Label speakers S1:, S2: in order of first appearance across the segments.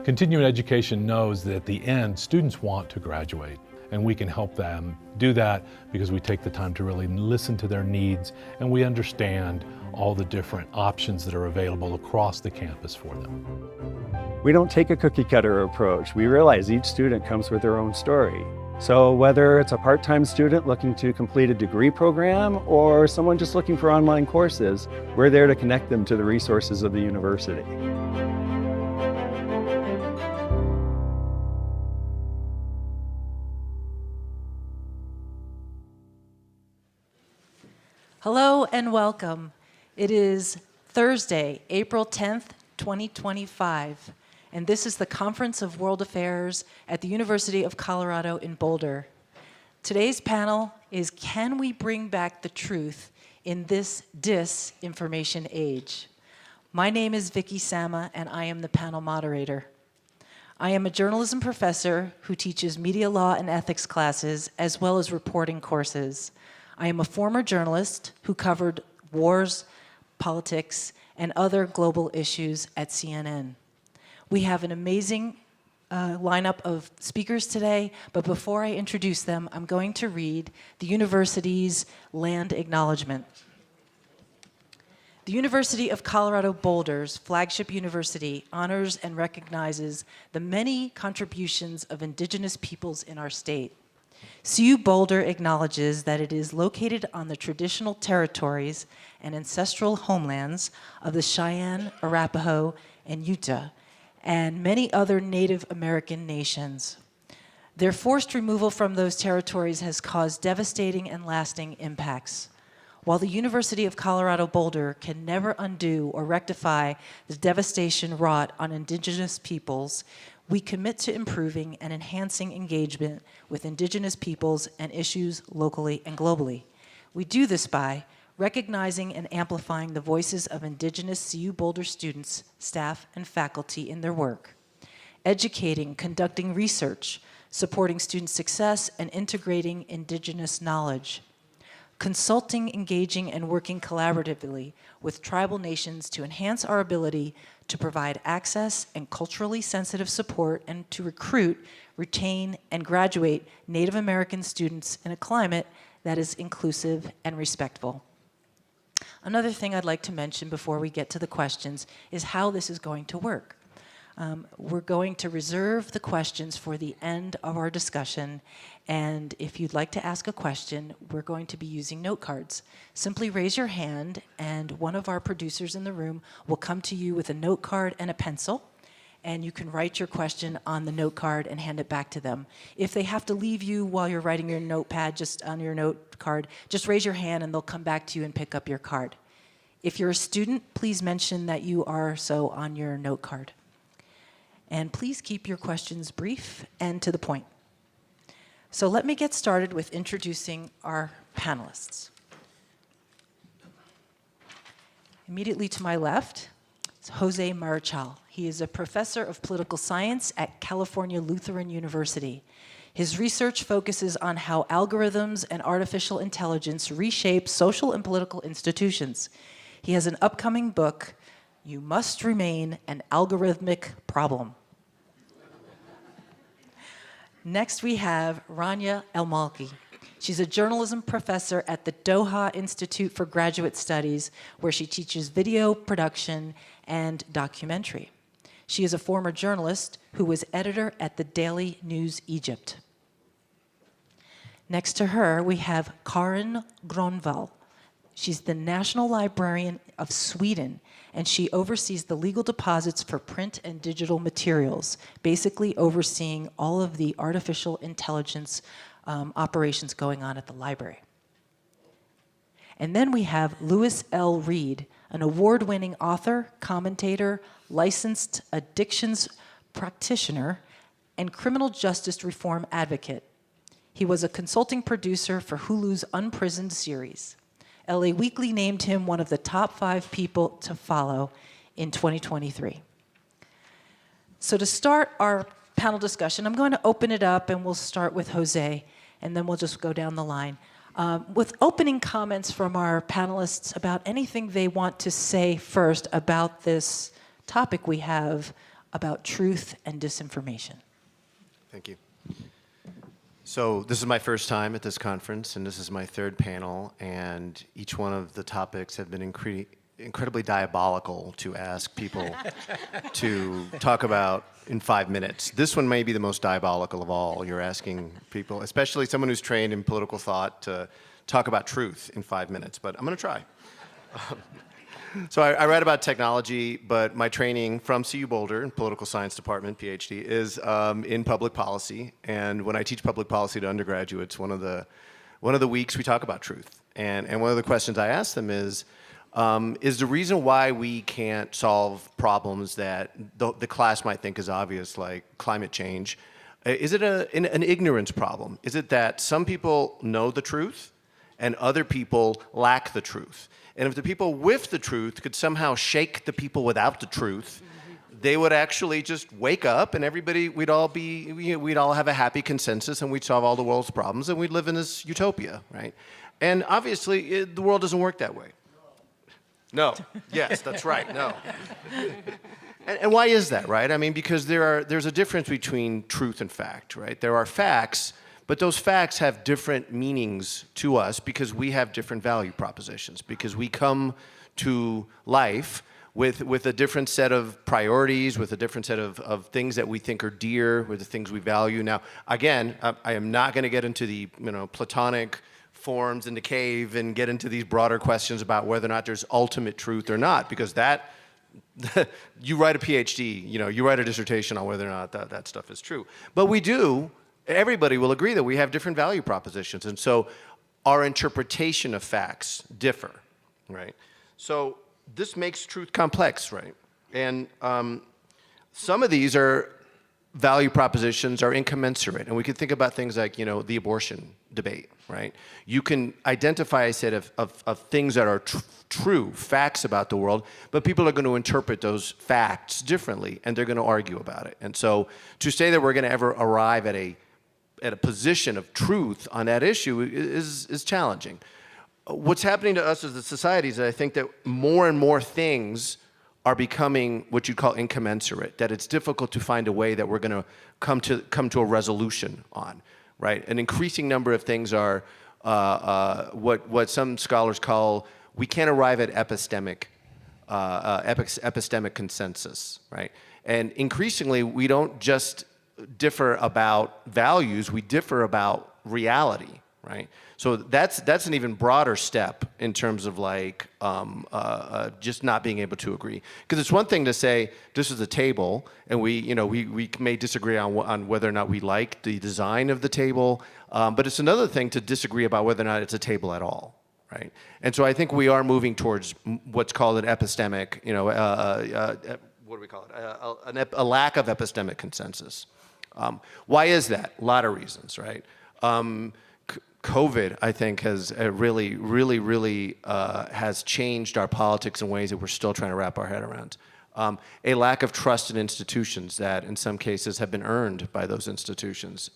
S1: Continuing education knows that at the end, students want to graduate, and we can help them do that because we take the time to really listen to their needs and we understand all the different options that are available across the campus for them.
S2: We don't take a cookie cutter approach. We realize each student comes with their own story. So whether it's a part-time student looking to complete a degree program or someone just looking for online courses, we're there to connect them to the resources of the university.
S3: Hello and welcome. It is Thursday, April 10th, 2025, and this is the Conference of World Affairs at the University of Colorado in Boulder. Today's panel is, can we bring back the truth in this disinformation age? My name is Vicky and I am the panel moderator. I am a journalism professor who teaches media law and ethics classes as well as reporting courses. I am a former journalist who covered wars, politics, and other global issues at CNN. We have an amazing lineup of speakers today, but before I introduce them, I'm going to read the university's land acknowledgement. The University of Colorado Boulder's flagship university honors and recognizes the many contributions of indigenous peoples in our state. CU Boulder acknowledges that it is located on the traditional territories and ancestral homelands of the Cheyenne, Arapaho, and Utah, and many other Native American nations. Their forced removal from those territories has caused devastating and lasting impacts. While the University of Colorado Boulder can never undo or rectify the devastation wrought on indigenous peoples, we commit to improving and enhancing engagement with indigenous peoples and issues locally and globally. We do this by recognizing and amplifying the voices of indigenous CU Boulder students, staff, and faculty in their work, educating, conducting research, supporting student success, and integrating indigenous knowledge, consulting, engaging, and working collaboratively with tribal nations to enhance our ability to provide access and culturally sensitive support and to recruit, retain, and graduate Native American students in a climate that is inclusive and respectful. Another thing I'd like to mention before we get to the questions is how this is going to work. We're going to reserve the questions for the end of our discussion, and if you'd like to ask a question, we're going to be using note cards. Simply raise your hand, and one of our producers in the room will come to you with a note card and a pencil, and you can write your question on the note card and hand it back to them. If they have to leave you while you're writing your notepad just on your note card, just raise your hand and they'll come back to you and pick up your card. If you're a student, please mention that you are so on your note card. And please keep your questions brief and to the point. So let me get started with introducing our panelists. Immediately to my left is Jose Marichal. He is a professor of political science at California Lutheran University. His research focuses on how algorithms and artificial intelligence reshape social and political institutions. He has an upcoming book, You Must Remain an Algorithmic Problem. Next we have Rania Elmalky. She's a journalism professor at the Doha Institute for Graduate Studies, where she teaches video production and documentary. She is a former journalist who was editor at the Daily News Egypt. Next to her, we have Karin Grönvall. She's the National Librarian of Sweden, and she oversees the legal deposits for print and digital materials, basically overseeing all of the artificial intelligence operations going on at the library. And then we have Louis L. Reed, an award-winning author, commentator, licensed addictions practitioner, and criminal justice reform advocate. He was a consulting producer for Hulu's Unprisoned series. LA Weekly named him one of the top 5 people to follow in 2023. So to start our panel discussion, I'm going to open it up and we'll start with Jose, and then we'll just go down the line. With opening comments from our panelists about anything they want to say first about this topic we have about truth and disinformation.
S4: Thank you. So this is my first time at this conference, and this is my third panel, and each one of the topics have been incredibly diabolical to ask people to talk about in 5 minutes. This one may be the most diabolical of all. You're asking people, especially someone who's trained in political thought, to talk about truth in 5 minutes, but I'm going to try. So I read about technology, but my training from CU Boulder in political science department, PhD, is in public policy. And when I teach public policy to undergraduates, one of the weeks we talk about truth. And one of the questions I ask them is the reason why we can't solve problems that the class might think is obvious, like climate change, is it an ignorance problem? Is it that some people know the truth and other people lack the truth? And if the people with the truth could somehow shake the people without the truth, they would actually just wake up, and we'd all have a happy consensus, and we'd solve all the world's problems, and we'd live in this utopia, right? And obviously, the world doesn't work that way. No. Yes, that's right. No. And why is that, right? I mean, because there's a difference between truth and fact, right? There are facts, but those facts have different meanings to us because we have different value propositions, because we come to life with a different set of priorities, with a different set of things that we think are dear, with the things we value. Now, again, I am not going to get into the Platonic forms in the cave and get into these broader questions about whether or not there's ultimate truth or not, because that you write a PhD, you write a dissertation on whether or not that stuff is true. But we do. Everybody will agree that we have different value propositions, and so our interpretation of facts differ, right? So this makes truth complex, right? And some of these value propositions are incommensurate, and we can think about things like, the abortion debate, right? You can identify a set of things that are true, facts about the world, but people are going to interpret those facts differently, and they're going to argue about it. And so to say that we're going to ever arrive at a position of truth on that issue is challenging. What's happening to us as a society is that I think that more and more things are becoming what you'd call incommensurate, that it's difficult to find a way that we're going to come to a resolution on, right? An increasing number of things are what some scholars call, we can't arrive at epistemic consensus, right? And increasingly, we don't just differ about values, we differ about reality, right? So that's an even broader step in terms of just not being able to agree. Because it's one thing to say this is a table, and we may disagree on whether or not we like the design of the table, but it's another thing to disagree about whether or not it's a table at all, right? And so I think we are moving towards what's called an epistemic, what do we call it? A lack of epistemic consensus. Why is that? A lot of reasons, right? COVID, I think, has really has changed our politics in ways that we're still trying to wrap our head around. A lack of trust in institutions that, in some cases, have been earned by those institutions.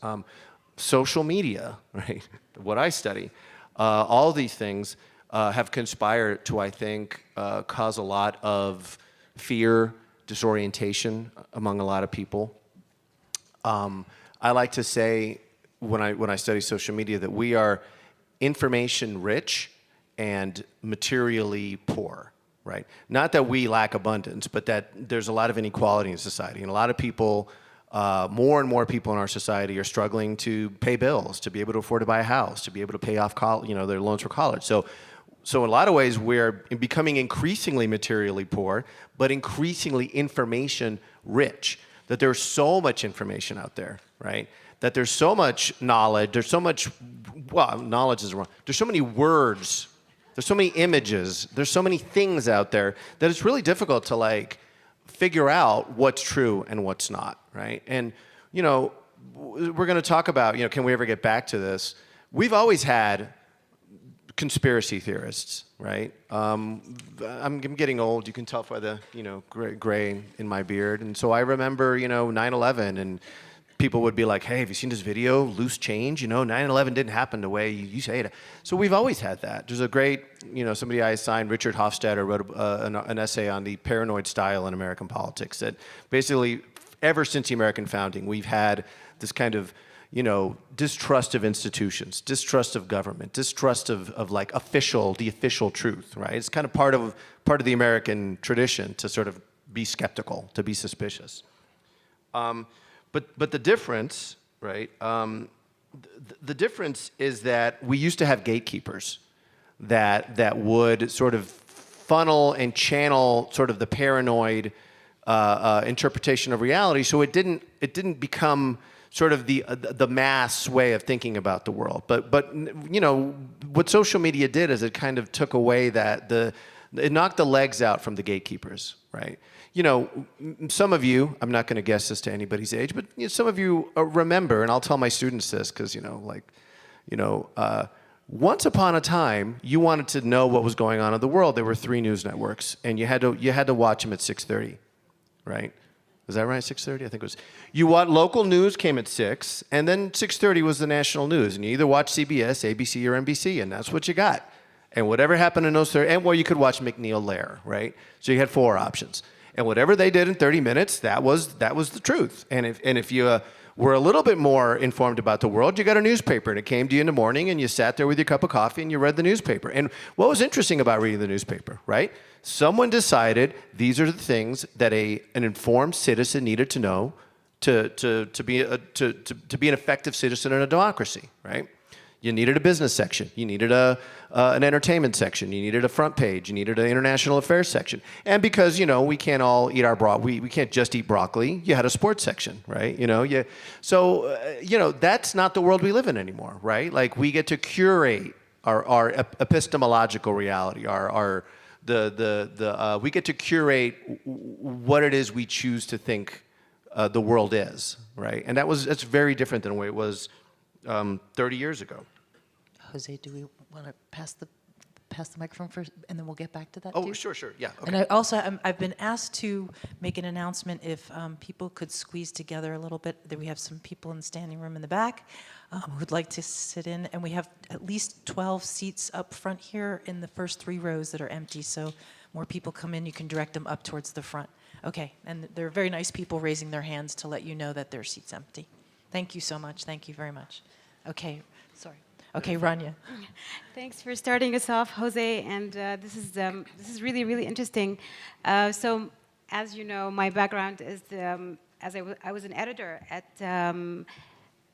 S4: Social media, right? What I study, all these things have conspired to, I think, cause a lot of fear, disorientation among a lot of people. I like to say, when I study social media, that we are information rich and materially poor, right? Not that we lack abundance, but that there's a lot of inequality in society, and a lot of people, more and more people in our society are struggling to pay bills, to be able to afford to buy a house, to be able to pay off their loans for college. So in a lot of ways, we're becoming increasingly materially poor, but increasingly information rich. That there's so much information out there, right? That there's so much knowledge, knowledge is wrong. There's so many words, there's so many images, there's so many things out there that it's really difficult to figure out what's true and what's not, right? And, we're going to talk about, can we ever get back to this? We've always had conspiracy theorists, right? I'm getting old. You can tell by the gray in my beard, and so I remember 9/11 and people would be like, hey, have you seen this video, Loose Change? 9/11 didn't happen the way you say it. So we've always had that. There's a great, somebody I assigned, Richard Hofstadter, wrote an essay on the paranoid style in American politics that basically, ever since the American founding, we've had this kind of, distrust of institutions, distrust of government, distrust of like the official truth, right? It's kind of part of the American tradition to sort of be skeptical, to be suspicious. But the difference, right? The difference is that we used to have gatekeepers that would sort of funnel and channel sort of the paranoid interpretation of reality, so it didn't become sort of the mass way of thinking about the world. But what social media did is it kind of took away it knocked the legs out from the gatekeepers, right? Some of you, I'm not going to guess this to anybody's age, but some of you remember, and I'll tell my students this because once upon a time, you wanted to know what was going on in the world. There were 3 news networks, and you had to watch them at 6:30, right? Is that right? 6:30, I think it was. Local news came at 6, and then 6:30 was the national news, and you either watched CBS, ABC, or NBC, and that's what you got. And whatever happened in those 30, you could watch McNeil Lehrer, right? So you had 4 options, and whatever they did in 30 minutes, that was the truth. And if you were a little bit more informed about the world, you got a newspaper, and it came to you in the morning, and you sat there with your cup of coffee, and you read the newspaper. And what was interesting about reading the newspaper, right? Someone decided these are the things that an informed citizen needed to know to be an effective citizen in a democracy, right? You needed a business section. You needed an entertainment section. You needed a front page. You needed an international affairs section. And because we can't all eat we can't just eat broccoli. You had a sports section, right? So that's not the world we live in anymore, right? Like we get to curate our epistemological reality, we get to curate what it is we choose to think the world is, right? And that's very different than the way it was 30 years ago.
S3: Jose, do we want to pass the microphone first, and then we'll get back to that
S4: Oh,
S3: too?
S4: sure, yeah. Okay.
S3: And I've been asked to make an announcement if people could squeeze together a little bit. That we have some people in the standing room in the back who'd like to sit in, and we have at least 12 seats up front here in the first 3 rows that are empty. So more people come in, you can direct them up towards the front. Okay, and there are very nice people raising their hands to let you know that their seat's empty. Thank you so much. Thank you very much. Okay, sorry. Okay, Rania.
S5: Thanks for starting us off, Jose. And this is really, really interesting. So, as you know, my background is I was an editor at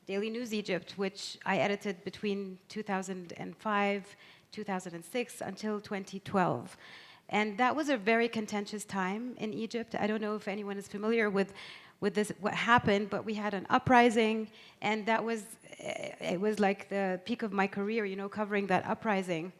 S5: Daily News Egypt, which I edited between 2005, 2006 until 2012. And that was a very contentious time in Egypt. I don't know if anyone is familiar with this, what happened, but we had an uprising, and it was like the peak of my career, covering that uprising.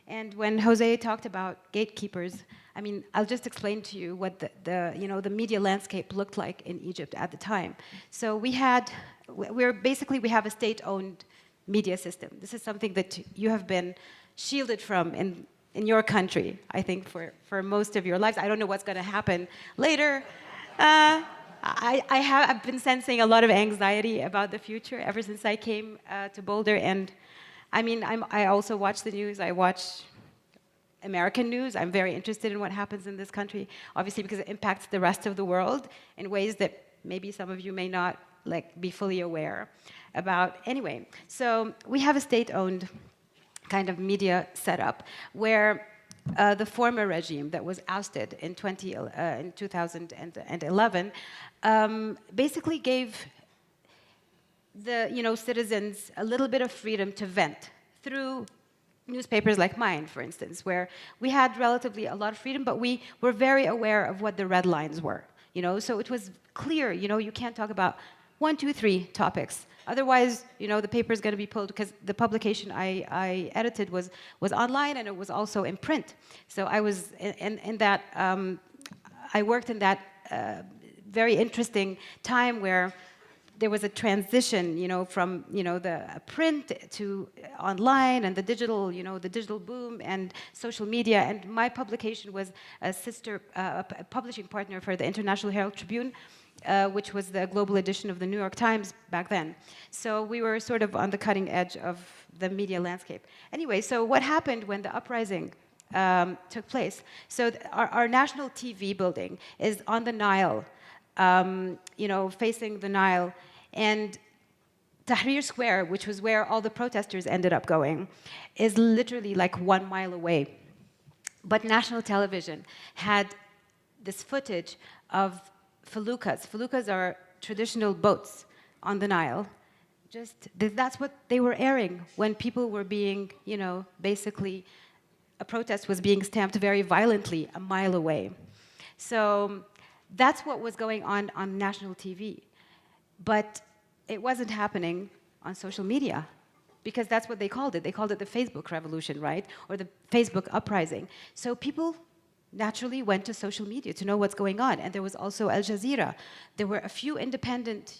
S5: And when Jose talked about gatekeepers, I mean, I'll just explain to you what the media landscape looked like in Egypt at the time. So we have a state-owned media system. This is something that you have been shielded from in your country, I think, for most of your lives. I don't know what's going to happen later. I've been sensing a lot of anxiety about the future ever since I came to Boulder. And I mean, I also watch the news. I watch American news. I'm very interested in what happens in this country, obviously, because it impacts the rest of the world in ways that maybe some of you may not be fully aware about. Anyway, so we have a state-owned kind of media setup where the former regime that was ousted in 2011 basically gave the citizens a little bit of freedom to vent through newspapers like mine, for instance, where we had relatively a lot of freedom, but we were very aware of what the red lines were. So it was clear. You can't talk about 1, 2, 3 topics. Otherwise, the paper is going to be pulled, because the publication I edited was online, and it was also in print. So I was in that. I worked in that very interesting time where there was a transition, from, the print to online and the digital boom and social media. And my publication was a publishing partner for the International Herald Tribune, which was the global edition of the New York Times back then. So we were sort of on the cutting edge of the media landscape. Anyway, so what happened when the uprising took place? So our national TV building is on the Nile, facing the Nile, and Tahrir Square, which was where all the protesters ended up going, is literally like 1 mile away. But national television had this footage of feluccas. Feluccas are traditional boats on the Nile. That's what they were airing when people were being, basically, a protest was being stamped very violently 1 mile away. So that's what was going on national TV. But it wasn't happening on social media, because that's what they called it. They called it the Facebook revolution, right? Or the Facebook uprising. So people naturally went to social media to know what's going on. And there was also Al Jazeera. There were a few independent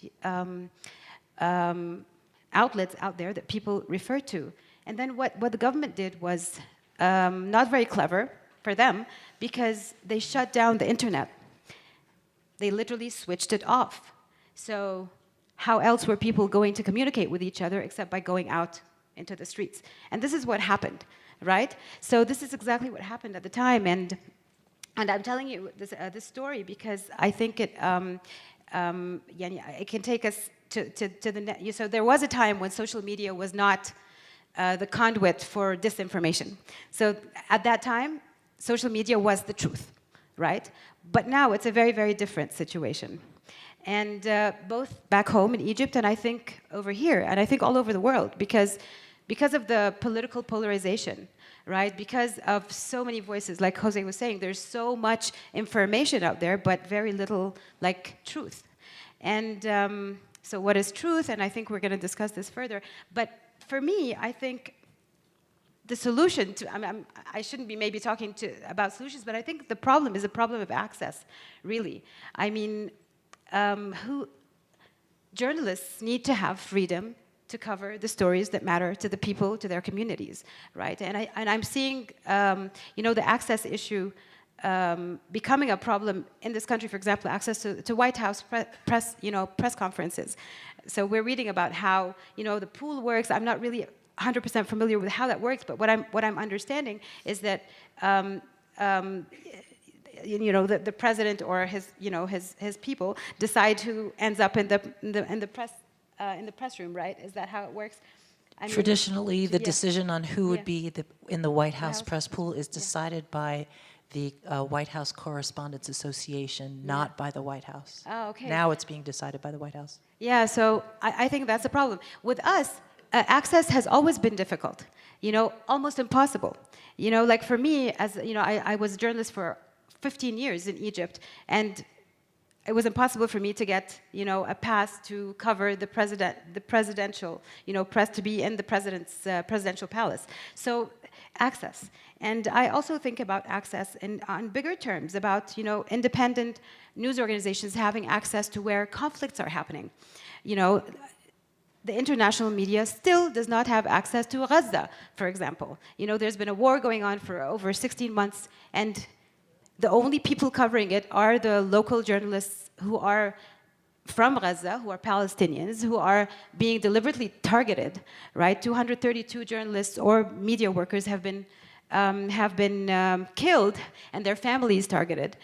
S5: outlets out there that people referred to. And then what the government did was not very clever for them, because they shut down the internet. They literally switched it off. So how else were people going to communicate with each other except by going out into the streets? And this is what happened, right? So this is exactly what happened at the time. And I'm telling you this story because I think it can take us to the net. So there was a time when social media was not the conduit for disinformation. So at that time, social media was the truth, right? But now it's a very, very different situation. And both back home in Egypt and I think over here, and I think all over the world, because of the political polarization, right? Because of so many voices, like Jose was saying, there's so much information out there, but very little like truth. And so what is truth? And I think we're going to discuss this further. But for me, I think the solution to, I shouldn't be maybe talking about solutions, but I think the problem is a problem of access, really. I mean, journalists need to have freedom to cover the stories that matter to the people, to their communities, right? And I'm seeing, the access issue becoming a problem in this country. For example, access to White House press conferences. So we're reading about how the pool works. I'm not really 100% familiar with how that works, but what I'm understanding is that the president or his people decide who ends up in the press room, right? Is that how it works? I mean,
S3: traditionally, the
S5: yeah.
S3: decision on who would be in the White House
S5: House.
S3: press pool is decided by the White House Correspondents Association, not by the White House.
S5: Oh, okay.
S3: Now it's being decided by the White House.
S5: Yeah, so I think that's a problem. With us, access has always been difficult, almost impossible. Like for me, as I was a journalist for 15 years in Egypt, and it was impossible for me to get, a pass to cover the presidential, press, to be in the president's presidential palace. So access. And I also think about access on bigger terms, about, independent news organizations having access to where conflicts are happening. The international media still does not have access to Gaza, for example. There's been a war going on for over 16 months, and the only people covering it are the local journalists who are from Gaza, who are Palestinians, who are being deliberately targeted, right? 232 journalists or media workers have been killed, and their families targeted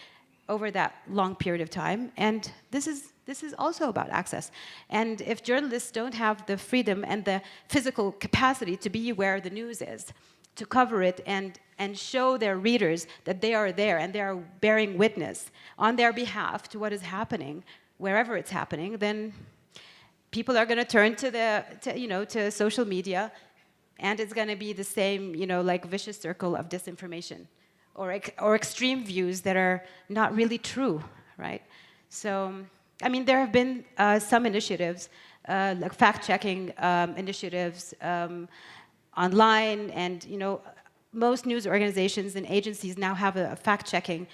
S5: over that long period of time. And this is also about access. And if journalists don't have the freedom and the physical capacity to be where the news is, to cover it and show their readers that they are there and they are bearing witness on their behalf to what is happening, wherever it's happening, then people are going to turn to social media, and it's going to be the same, like vicious circle of disinformation or extreme views that are not really true, right? So, there have been some initiatives, like fact-checking initiatives online, and most news organizations and agencies now have a fact-checking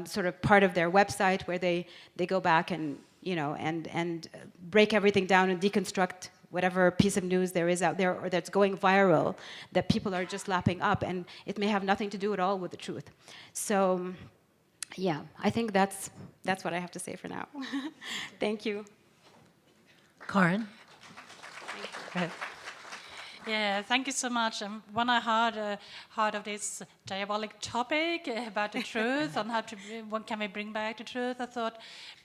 S5: sort of part of their website where they go back and and break everything down and deconstruct whatever piece of news there is out there or that's going viral that people are just lapping up, and it may have nothing to do at all with the truth. So, yeah, I think that's what I have to say for now. Thank you.
S3: Karin? Go ahead.
S6: Yeah, thank you so much. When I heard of this diabolic topic about the truth and what can we bring back the truth, I thought,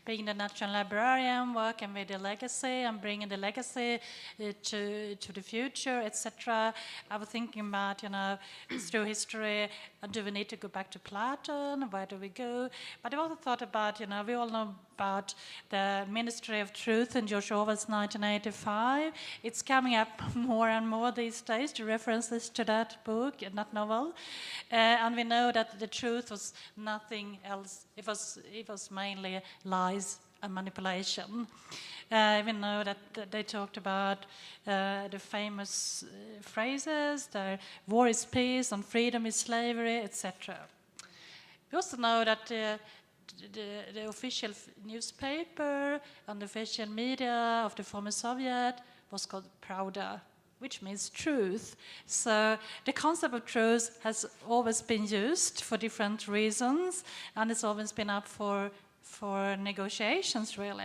S6: being the National Librarian, working with the legacy and bringing the legacy to the future, etc. I was thinking about, through history, do we need to go back to Plato? Where do we go? But I also thought about, we all know about the Ministry of Truth in George Orwell's 1985. It's coming up more and more these days, the references to that book and that novel. And we know that the truth was nothing else. It was mainly lies and manipulation. We know that they talked about the famous phrases, the war is peace and freedom is slavery, etc. We also know that the official newspaper and the official media of the former Soviet was called Pravda, which means truth. So the concept of truth has always been used for different reasons, and it's always been up for negotiations, really.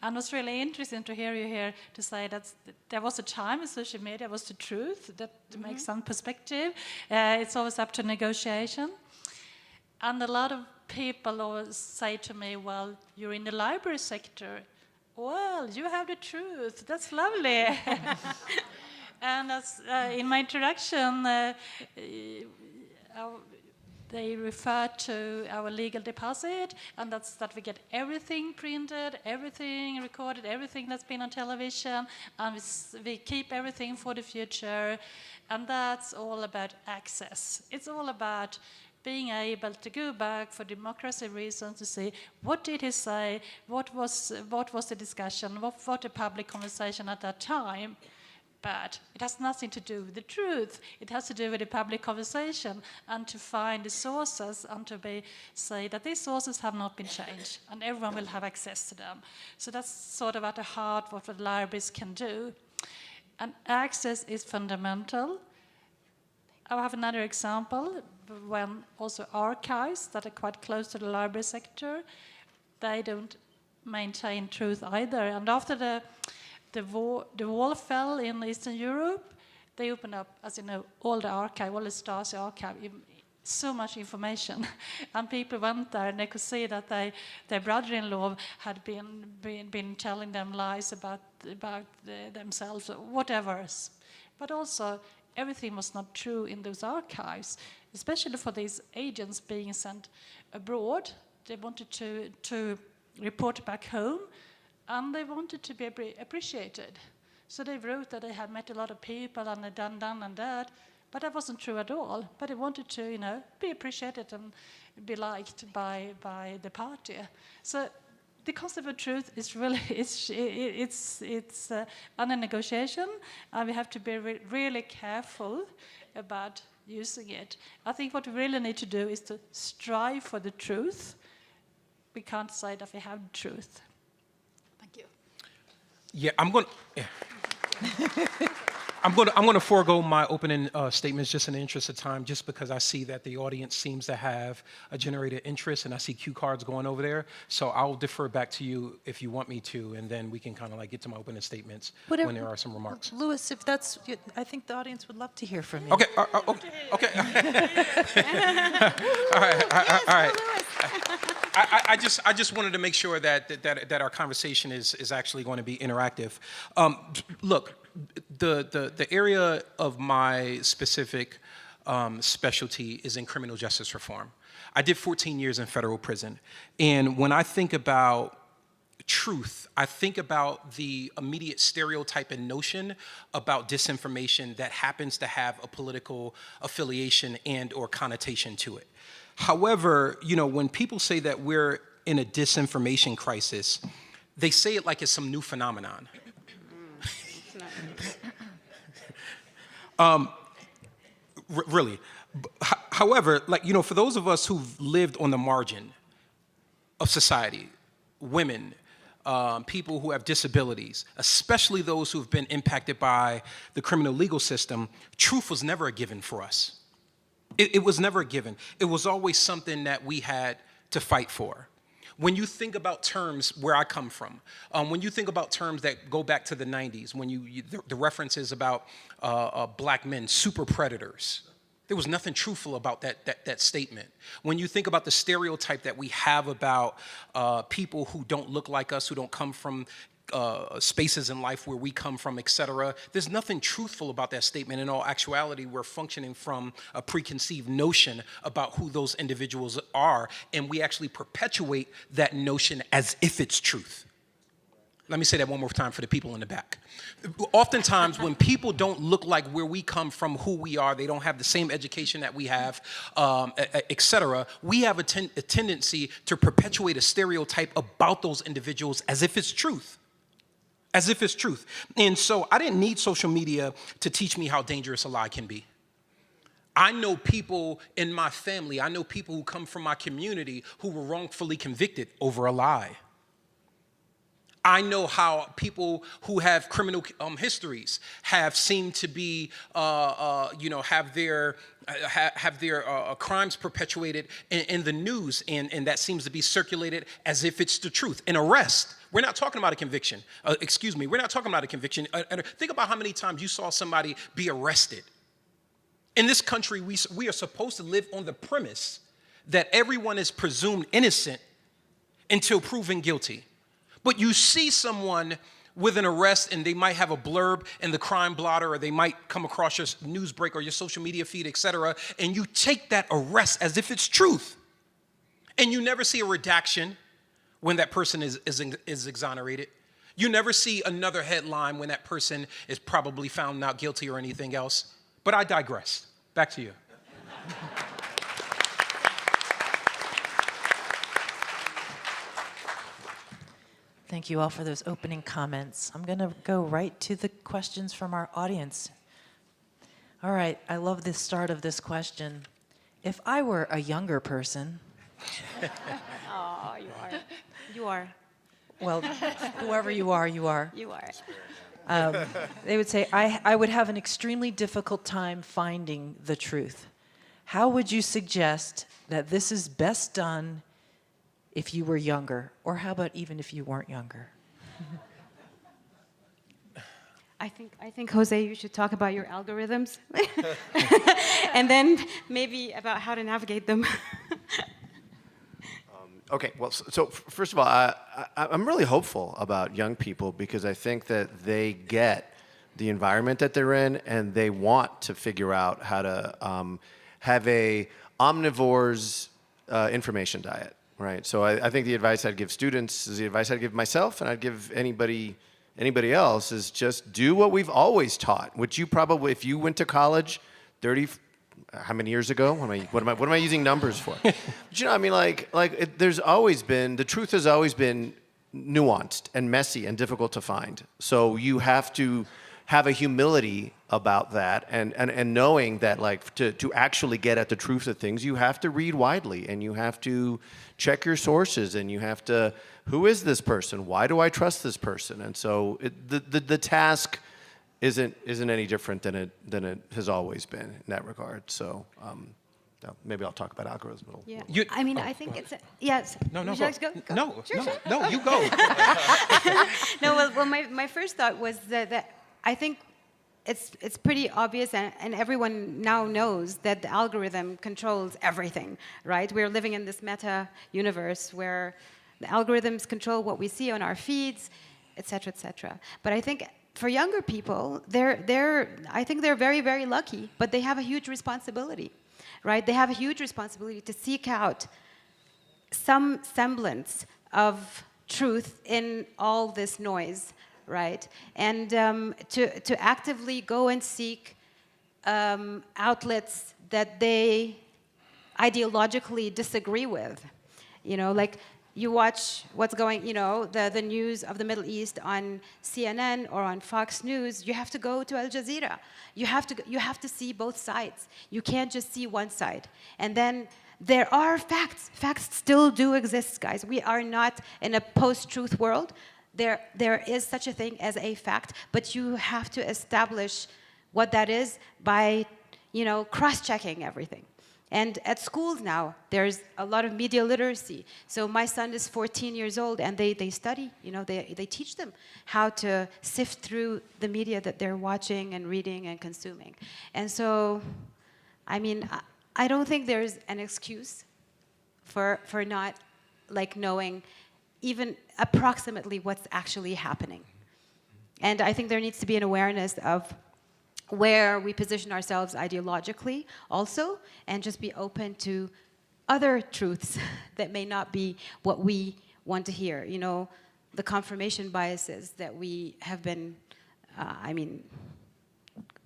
S6: And it was really interesting to hear you here to say that there was a time in social media was the truth, that makes some perspective. It's always up to negotiation. And a lot of people always say to me, well, you're in the library sector. Well, you have the truth. That's lovely. And as, in my introduction, they refer to our legal deposit, and that's that we get everything printed, everything recorded, everything that's been on television, and we keep everything for the future. And that's all about access. It's all about being able to go back for democracy reasons to see what did he say, what was the discussion, what the public conversation at that time. But it has nothing to do with the truth. It has to do with the public conversation and to find the sources and to say that these sources have not been changed and everyone will have access to them. So that's sort of at the heart of what the libraries can do. And access is fundamental. I have another example when also archives that are quite close to the library sector, they don't maintain truth either. And after the wall fell in Eastern Europe, they opened up, as you know, all the archive, all the Stasi archive, so much information. And people went there and they could see that their brother-in-law had been telling them lies about themselves or whatever. But also, everything was not true in those archives, especially for these agents being sent abroad. They wanted to report back home, and they wanted to be appreciated. So they wrote that they had met a lot of people and had done and that, but that wasn't true at all. But they wanted to, be appreciated and be liked by the party. So the concept of truth is really, it's under negotiation, and we have to be really careful about using it. I think what we really need to do is to strive for the truth. We can't say that we have the truth. Thank you.
S7: Yeah, I'm going to forego my opening statements just in the interest of time, just because I see that the audience seems to have a generated interest, and I see cue cards going over there. So I'll defer back to you if you want me to, and then we can kind of get to my opening statements when there are some remarks.
S3: Louis, if that's, I think the audience would love to hear from you.
S7: Okay. Okay. All right. I just wanted to make sure that our conversation is actually going to be interactive. Look, the area of my specific specialty is in criminal justice reform. I did 14 years in federal prison, and when I think about truth, I think about the immediate stereotype and notion about disinformation that happens to have a political affiliation and or connotation to it. However, when people say that we're in a disinformation crisis, they say it like it's some new phenomenon. Really. However, for those of us who've lived on the margin of society, women, people who have disabilities, especially those who have been impacted by the criminal legal system, truth was never a given for us. It was never a given. It was always something that we had to fight for. When you think about terms where I come from, when you think about terms that go back to the 90s, when the references about black men, super predators, there was nothing truthful about that statement. When you think about the stereotype that we have about people who don't look like us, who don't come from spaces in life where we come from, et cetera, there's nothing truthful about that statement. In all actuality, we're functioning from a preconceived notion about who those individuals are, and we actually perpetuate that notion as if it's truth. Let me say that one more time for the people in the back. Oftentimes, when people don't look like where we come from, who we are, they don't have the same education that we have, et cetera, we have a tendency to perpetuate a stereotype about those individuals as if it's truth. As if it's truth. And so I didn't need social media to teach me how dangerous a lie can be. I know people in my family, I know people who come from my community who were wrongfully convicted over a lie. I know how people who have criminal histories have seemed to be, have their crimes perpetuated in the news, and that seems to be circulated as if it's the truth. An arrest, we're not talking about a conviction. We're not talking about a conviction. Think about how many times you saw somebody be arrested. In this country, we are supposed to live on the premise that everyone is presumed innocent until proven guilty. But you see someone with an arrest and they might have a blurb in the crime blotter, or they might come across your news break or your social media feed, et cetera, and you take that arrest as if it's truth. And you never see a redaction when that person is exonerated. You never see another headline when that person is probably found not guilty or anything else. But I digress. Back to you.
S3: Thank you all for those opening comments. I'm going to go right to the questions from our audience. All right, I love the start of this question. If I were a younger person...
S5: Oh, you are.
S3: Well, whoever you are, you are.
S5: You are.
S3: They would say, I would have an extremely difficult time finding the truth. How would you suggest that this is best done if you were younger? Or how about even if you weren't younger?
S5: I think, Jose, you should talk about your algorithms. And then maybe about how to navigate them.
S4: Okay, well, so first of all, I'm really hopeful about young people, because I think that they get the environment that they're in, and they want to figure out how to have a omnivore's information diet, right? So I think the advice I'd give students is the advice I'd give myself, and I'd give anybody else, is just do what we've always taught, which you probably, if you went to college 30, how many years ago? What am I using numbers for? But you know, I mean, there's always been, the truth has always been nuanced and messy and difficult to find. So you have to have a humility about that, and knowing that, like, to actually get at the truth of things, you have to read widely, and you have to check your sources, and you have to, who is this person? Why do I trust this person? And so the task isn't any different than it has always been in that regard. So maybe I'll talk about algorithms.
S5: Yeah. I think it's yes.
S7: No,
S5: Would you like to go?
S7: No,
S5: Sure.
S7: no, you go.
S5: No, well, my first thought was that I think it's pretty obvious, and everyone now knows that the algorithm controls everything, right? We're living in this meta universe where the algorithms control what we see on our feeds, et cetera, et cetera. But I think for younger people, I think they're very, very lucky, but they have a huge responsibility, right? They have a huge responsibility to seek out some semblance of truth in all this noise, right? And to actively go and seek outlets that they ideologically disagree with. You know, like, you watch what's going, the news of the Middle East on CNN or on Fox News, you have to go to Al Jazeera. You have to see both sides. You can't just see one side. And then there are facts. Facts still do exist, guys. We are not in a post-truth world. there is such a thing as a fact, but you have to establish what that is by, cross-checking everything. And at schools now, there's a lot of media literacy. So my son is 14 years old, and they study, they teach them how to sift through the media that they're watching and reading and consuming. And so, I don't think there's an excuse for not knowing even approximately what's actually happening. And I think there needs to be an awareness of where we position ourselves ideologically also, and just be open to other truths that may not be what we want to hear. The confirmation biases that we have been,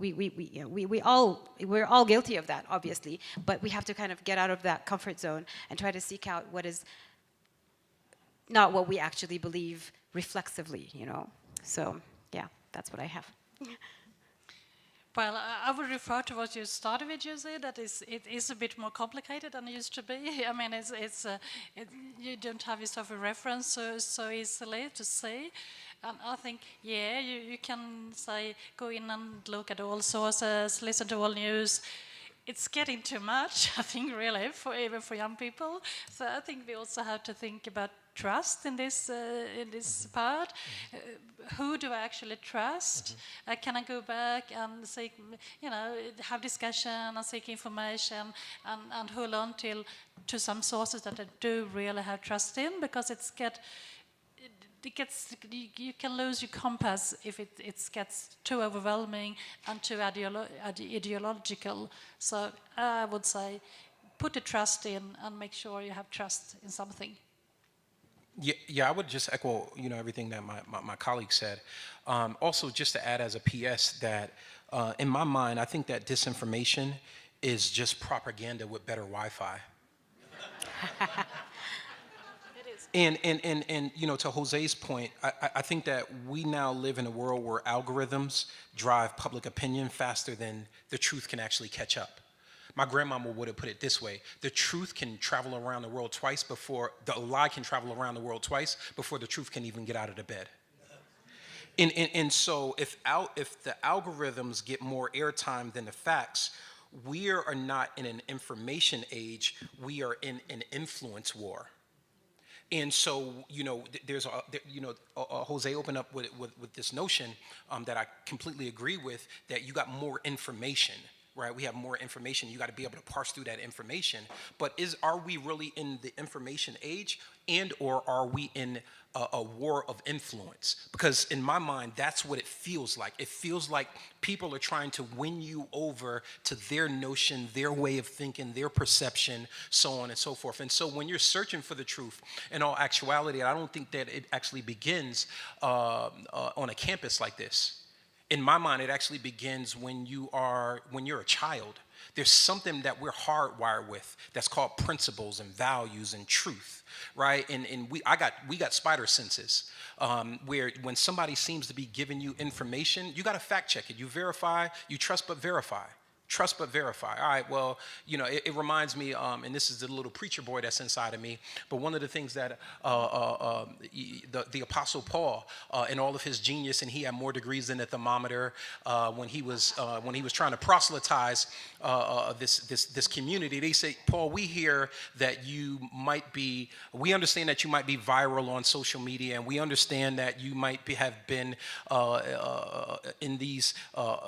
S5: we're all guilty of that, obviously, but we have to kind of get out of that comfort zone and try to seek out what is not what we actually believe reflexively, So, yeah, that's what I have.
S6: Well, I would refer to what you started with, Jose, that it is a bit more complicated than it used to be. I mean, you don't have yourself a reference so easily to say. And I think, you can say, go in and look at all sources, listen to all news. It's getting too much, I think, really, even for young people. So I think we also have to think about trust in this part. Who do I actually trust? Can I go back and seek, have discussion and seek information and hold on to some sources that I do really have trust in? Because you can lose your compass if it gets too overwhelming and too ideological. So I would say put the trust in and make sure you have trust in something.
S7: Yeah, I would just echo, everything that my colleague said. Also, just to add as a PS that, in my mind, I think that disinformation is just propaganda with better Wi-Fi. And to Jose's point, I think that we now live in a world where algorithms drive public opinion faster than the truth can actually catch up. My grandmama would have put it this way: the truth can travel around the world twice before the lie can travel around the world twice before the truth can even get out of the bed. And so if the algorithms get more airtime than the facts, we are not in an information age, we are in an influence war. And so, Jose opened up with this notion that I completely agree with, that you got more information, right? We have more information. You got to be able to parse through that information. But are we really in the information age, or are we in a war of influence? Because in my mind, that's what it feels like. It feels like people are trying to win you over to their notion, their way of thinking, their perception, so on and so forth. And so when you're searching for the truth, in all actuality, I don't think that it actually begins on a campus like this. In my mind, it actually begins when you're a child. There's something that we're hardwired with that's called principles and values and truth, right? And we got spider senses, where when somebody seems to be giving you information, you got to fact check it. You verify, you trust but verify. Trust but verify. All right, well, it reminds me, and this is the little preacher boy that's inside of me, but one of the things that the Apostle Paul, in all of his genius, and he had more degrees than a thermometer, when he was trying to proselytize this community, they say, Paul, we hear that we understand that you might be viral on social media, and we understand that you might have been in these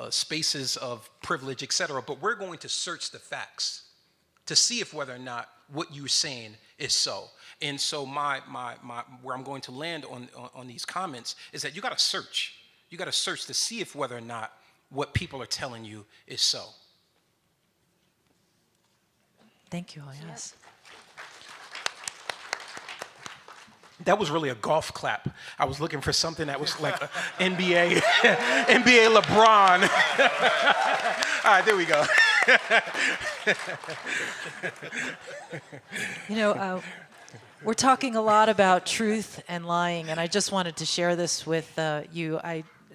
S7: spaces of privilege, etc. But we're going to search the facts to see if whether or not what you're saying is so. And so where I'm going to land on these comments is that you got to search. You got to search to see if whether or not what people are telling you is so.
S3: Thank you all, yes.
S7: That was really a golf clap. I was looking for something that was like NBA, NBA LeBron. All right, there we go.
S3: We're talking a lot about truth and lying, and I just wanted to share this with you.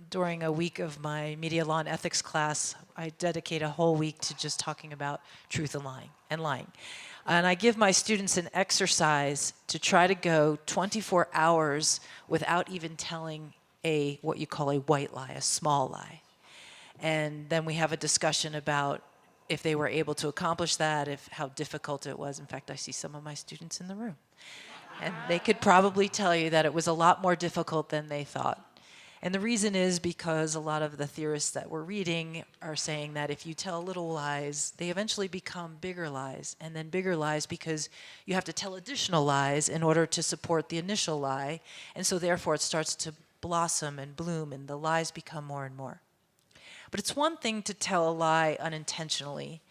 S3: During a week of my media law and ethics class, I dedicate a whole week to just talking about truth and lying. And I give my students an exercise to try to go 24 hours without even telling what you call a white lie, a small lie. And then we have a discussion about if they were able to accomplish that, how difficult it was. In fact, I see some of my students in the room. And they could probably tell you that it was a lot more difficult than they thought. And the reason is because a lot of the theorists that we're reading are saying that if you tell little lies, they eventually become bigger lies, and then bigger lies because you have to tell additional lies in order to support the initial lie. And so therefore it starts to blossom and bloom, and the lies become more and more. But it's one thing to tell a lie unintentionally,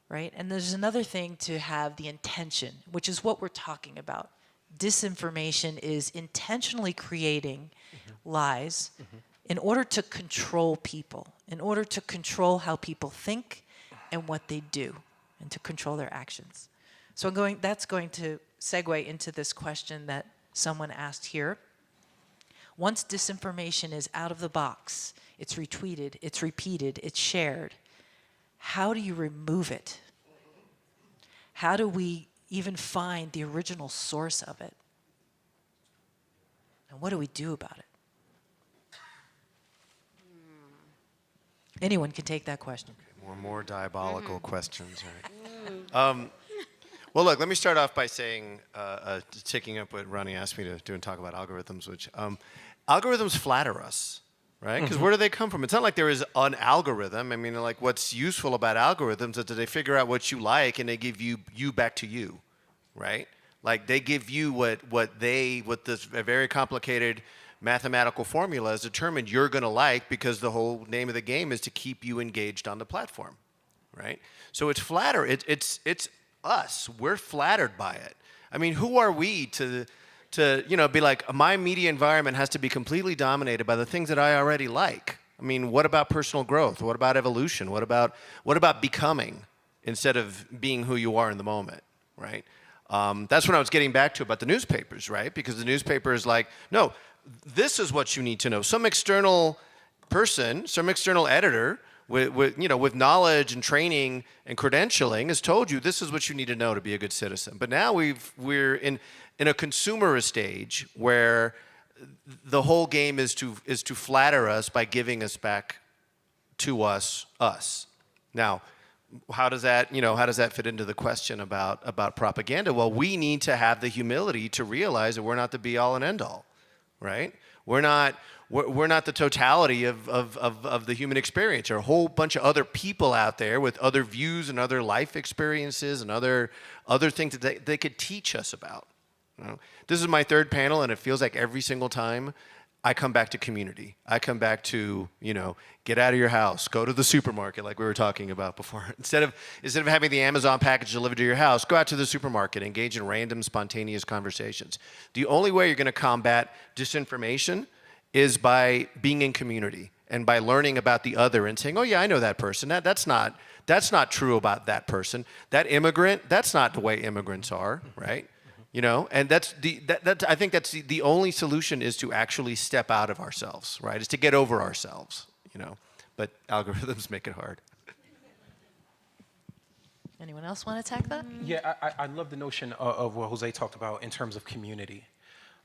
S3: right? And there's another thing to have the intention, which is what we're talking about. Disinformation is intentionally creating lies in order to control people, in order to control how people think and what they do, and to control their actions. So that's going to segue into this question that someone asked here. Once disinformation is out of the box, it's retweeted, it's repeated, it's shared, how do you remove it? How do we even find the original source of it? And what do we do about it? Anyone can take that question.
S4: Okay, more diabolical questions. Right. Well, look, let me start off by saying, taking up what Rania asked me to do and talk about algorithms, which algorithms flatter us, right? Because where do they come from? It's not like there is an algorithm. I mean, like, what's useful about algorithms is that they figure out what you like and they give you back to you, right? Like, they give you what this very complicated mathematical formula has determined you're going to like, because the whole name of the game is to keep you engaged on the platform, right? So it's flatter. It's us. We're flattered by it. I mean, who are we to be like, my media environment has to be completely dominated by the things that I already like? I mean, what about personal growth? What about evolution? What about becoming instead of being who you are in the moment, right? That's what I was getting back to about the newspapers, right? Because the newspaper is like, no, this is what you need to know. Some external person, some external editor with knowledge and training and credentialing has told you this is what you need to know to be a good citizen. But now we're in a consumerist stage where the whole game is to flatter us by giving us back to us. Now, how does that fit into the question about propaganda? Well, we need to have the humility to realize that we're not the be all and end all, right? We're not the totality of the human experience. There are a whole bunch of other people out there with other views and other life experiences and other things that they could teach us about. You know? This is my third panel, and it feels like every single time I come back to community. I come back to, get out of your house, go to the supermarket like we were talking about before. Instead of having the Amazon package delivered to your house, go out to the supermarket, engage in random, spontaneous conversations. The only way you're going to combat disinformation is by being in community and by learning about the other and saying, oh yeah, I know that person. That's not true about that person. That immigrant, that's not the way immigrants are, right? And I think that's the only solution is to actually step out of ourselves, right? Is to get over ourselves, But algorithms make it hard.
S3: Anyone else want to attack that?
S7: Yeah, I love the notion of what Jose talked about in terms of community.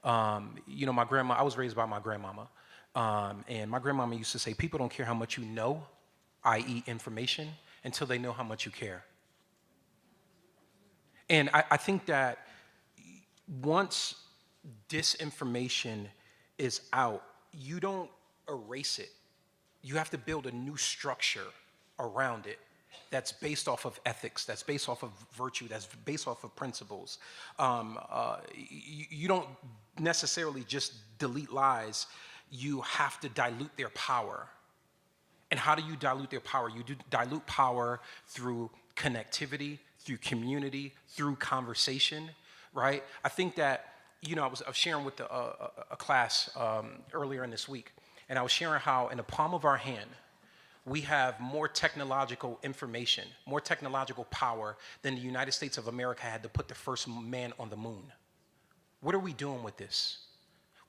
S7: My grandma, I was raised by my grandmama, and my grandmama used to say, people don't care how much you know, i.e. information, until they know how much you care. And I think that once disinformation is out, you don't erase it. You have to build a new structure around it that's based off of ethics, that's based off of virtue, that's based off of principles. You don't necessarily just delete lies. You have to dilute their power. And how do you dilute their power? You dilute power through connectivity, through community, through conversation. Right? I think that, I was sharing with a class earlier in this week, and I was sharing how in the palm of our hand, we have more technological information, more technological power than the United States of America had to put the first man on the moon. What are we doing with this?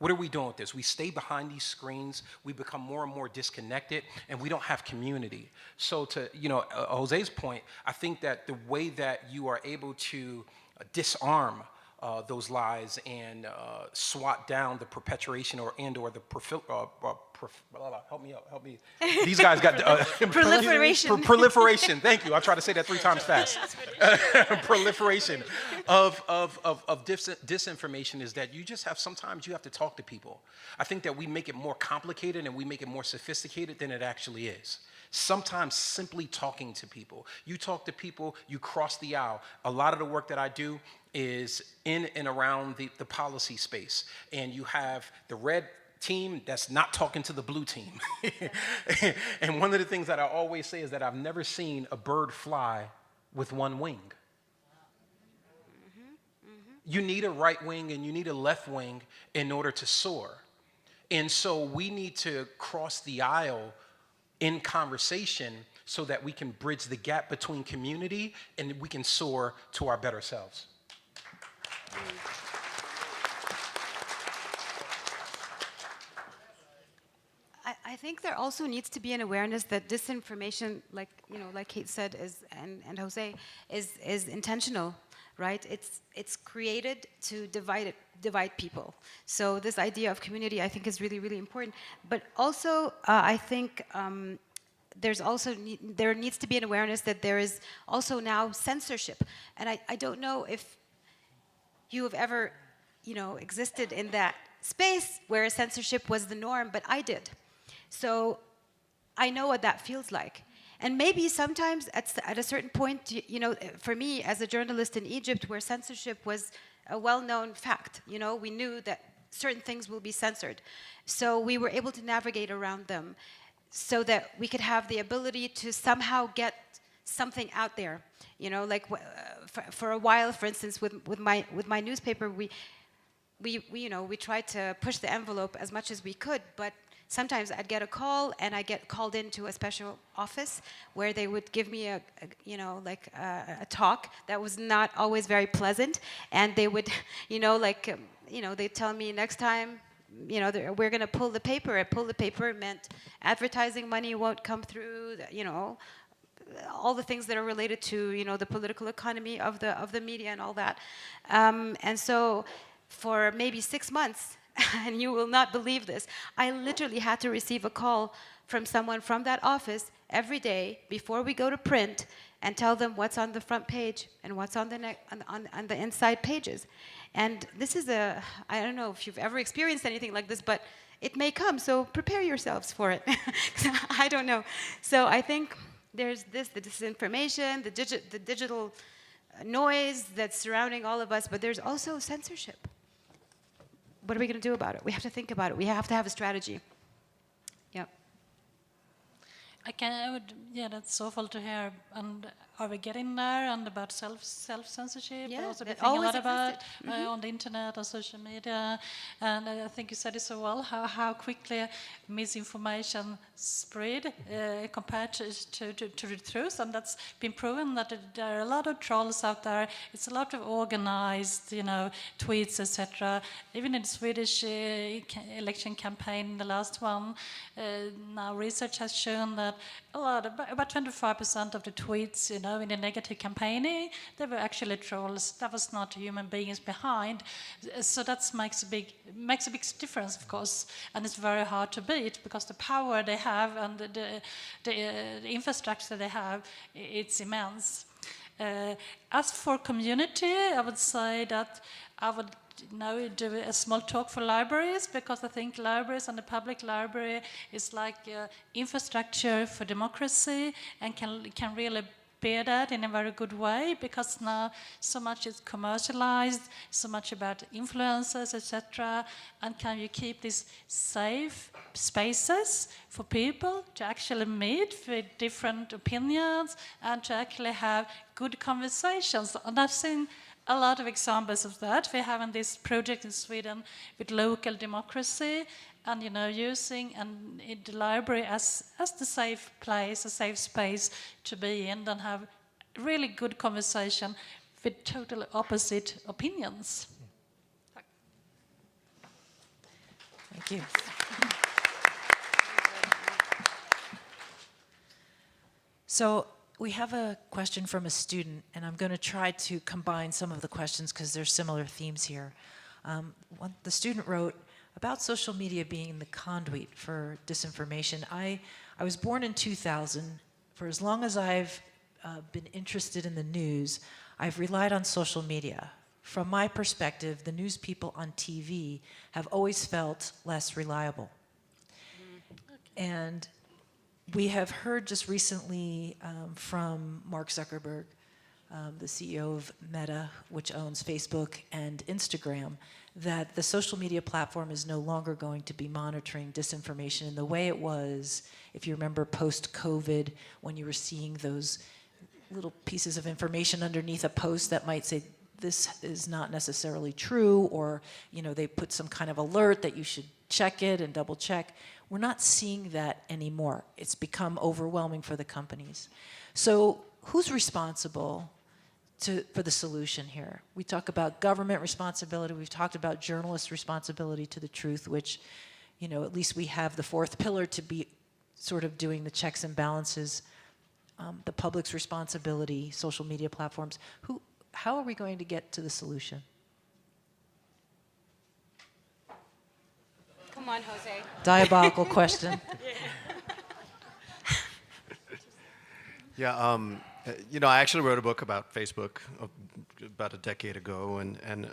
S7: What are we doing with this? We stay behind these screens, we become more and more disconnected, and we don't have community. So to, Jose's point, I think that the way that you are able to disarm those lies and swat down the perpetuation or the help me. These guys got
S5: Proliferation.
S7: Proliferation. Thank you. I'll try to say that 3 times fast. Proliferation of disinformation is that sometimes you have to talk to people. I think that we make it more complicated and we make it more sophisticated than it actually is. Sometimes simply talking to people. You talk to people, you cross the aisle. A lot of the work that I do is in and around the policy space. And you have the red team that's not talking to the blue team. And one of the things that I always say is that I've never seen a bird fly with one wing. You need a right wing and you need a left wing in order to soar. And so we need to cross the aisle in conversation so that we can bridge the gap between community and we can soar to our better selves.
S5: I think there also needs to be an awareness that disinformation, like Kate said, and Jose, is intentional, right? It's created to divide people. So this idea of community, I think, is really, really important. But also, I think there needs to be an awareness that there is also now censorship, and I don't know if you have ever, existed in that space where censorship was the norm, but I did. So I know what that feels like. And maybe sometimes at a certain point, for me as a journalist in Egypt, where censorship was a well-known fact, we knew that certain things will be censored. So we were able to navigate around them so that we could have the ability to somehow get something out there. Like for a while, for instance, with my newspaper, we tried to push the envelope as much as we could, but sometimes I'd get a call and I get called into a special office where they would give me a talk that was not always very pleasant, and they would, they'd tell me next time, we're going to pull the paper. And pull the paper meant advertising money won't come through, all the things that are related to, the political economy of the media and all that. And so for maybe 6 months, and you will not believe this, I literally had to receive a call from someone from that office every day before we go to print and tell them what's on the front page and what's on the inside pages. And this is I don't know if you've ever experienced anything like this, but it may come, so prepare yourselves for it. I don't know. So I think there's the disinformation, the digital noise that's surrounding all of us, but there's also censorship. What are we going to do about it? We have to think about it. We have to have a strategy. Yeah.
S6: That's awful to hear. And are we getting there? And about self-censorship?
S5: Yeah,
S6: Also,
S5: that
S6: thinking a
S5: always
S6: lot about
S5: existed.
S6: on the internet, on social media. And I think you said it so well, how quickly misinformation spread compared to the truth. And that's been proven that there are a lot of trolls out there. It's a lot of organized, tweets, etc. Even in the Swedish election campaign, the last one, now research has shown that about 25% of the tweets, in the negative campaigning, they were actually trolls. That was not human beings behind. So that makes a big difference, of course, and it's very hard to beat because the power they have and the infrastructure they have, it's immense. As for community, I would say that I would now do a small talk for libraries, because I think libraries and the public library is like infrastructure for democracy and can really bear that in a very good way, because now so much is commercialized, so much about influencers, etc. And can you keep these safe spaces for people to actually meet with different opinions and to actually have good conversations? And I've seen a lot of examples of that. We're having this project in Sweden with local democracy, and using the library as the safe place, a safe space to be in, and have really good conversation with totally opposite opinions.
S3: Thank you. So we have a question from a student, and I'm going to try to combine some of the questions because there's similar themes here. The student wrote, about social media being the conduit for disinformation. I was born in 2000. For as long as I've been interested in the news, I've relied on social media. From my perspective, the news people on TV have always felt less reliable. And we have heard just recently from Mark Zuckerberg, the CEO of Meta, which owns Facebook and Instagram, that the social media platform is no longer going to be monitoring disinformation in the way it was, if you remember, post-COVID, when you were seeing those little pieces of information underneath a post that might say, this is not necessarily true, or they put some kind of alert that you should check it and double check. We're not seeing that anymore. It's become overwhelming for the companies. So who's responsible for the solution here? We talk about government responsibility. We've talked about journalists' responsibility to the truth, which, at least we have the fourth pillar to be sort of doing the checks and balances. The public's responsibility, social media platforms. How are we going to get to the solution?
S5: Come on, Jose.
S3: Diabolical question.
S4: Yeah, I actually wrote a book about Facebook about a decade ago, and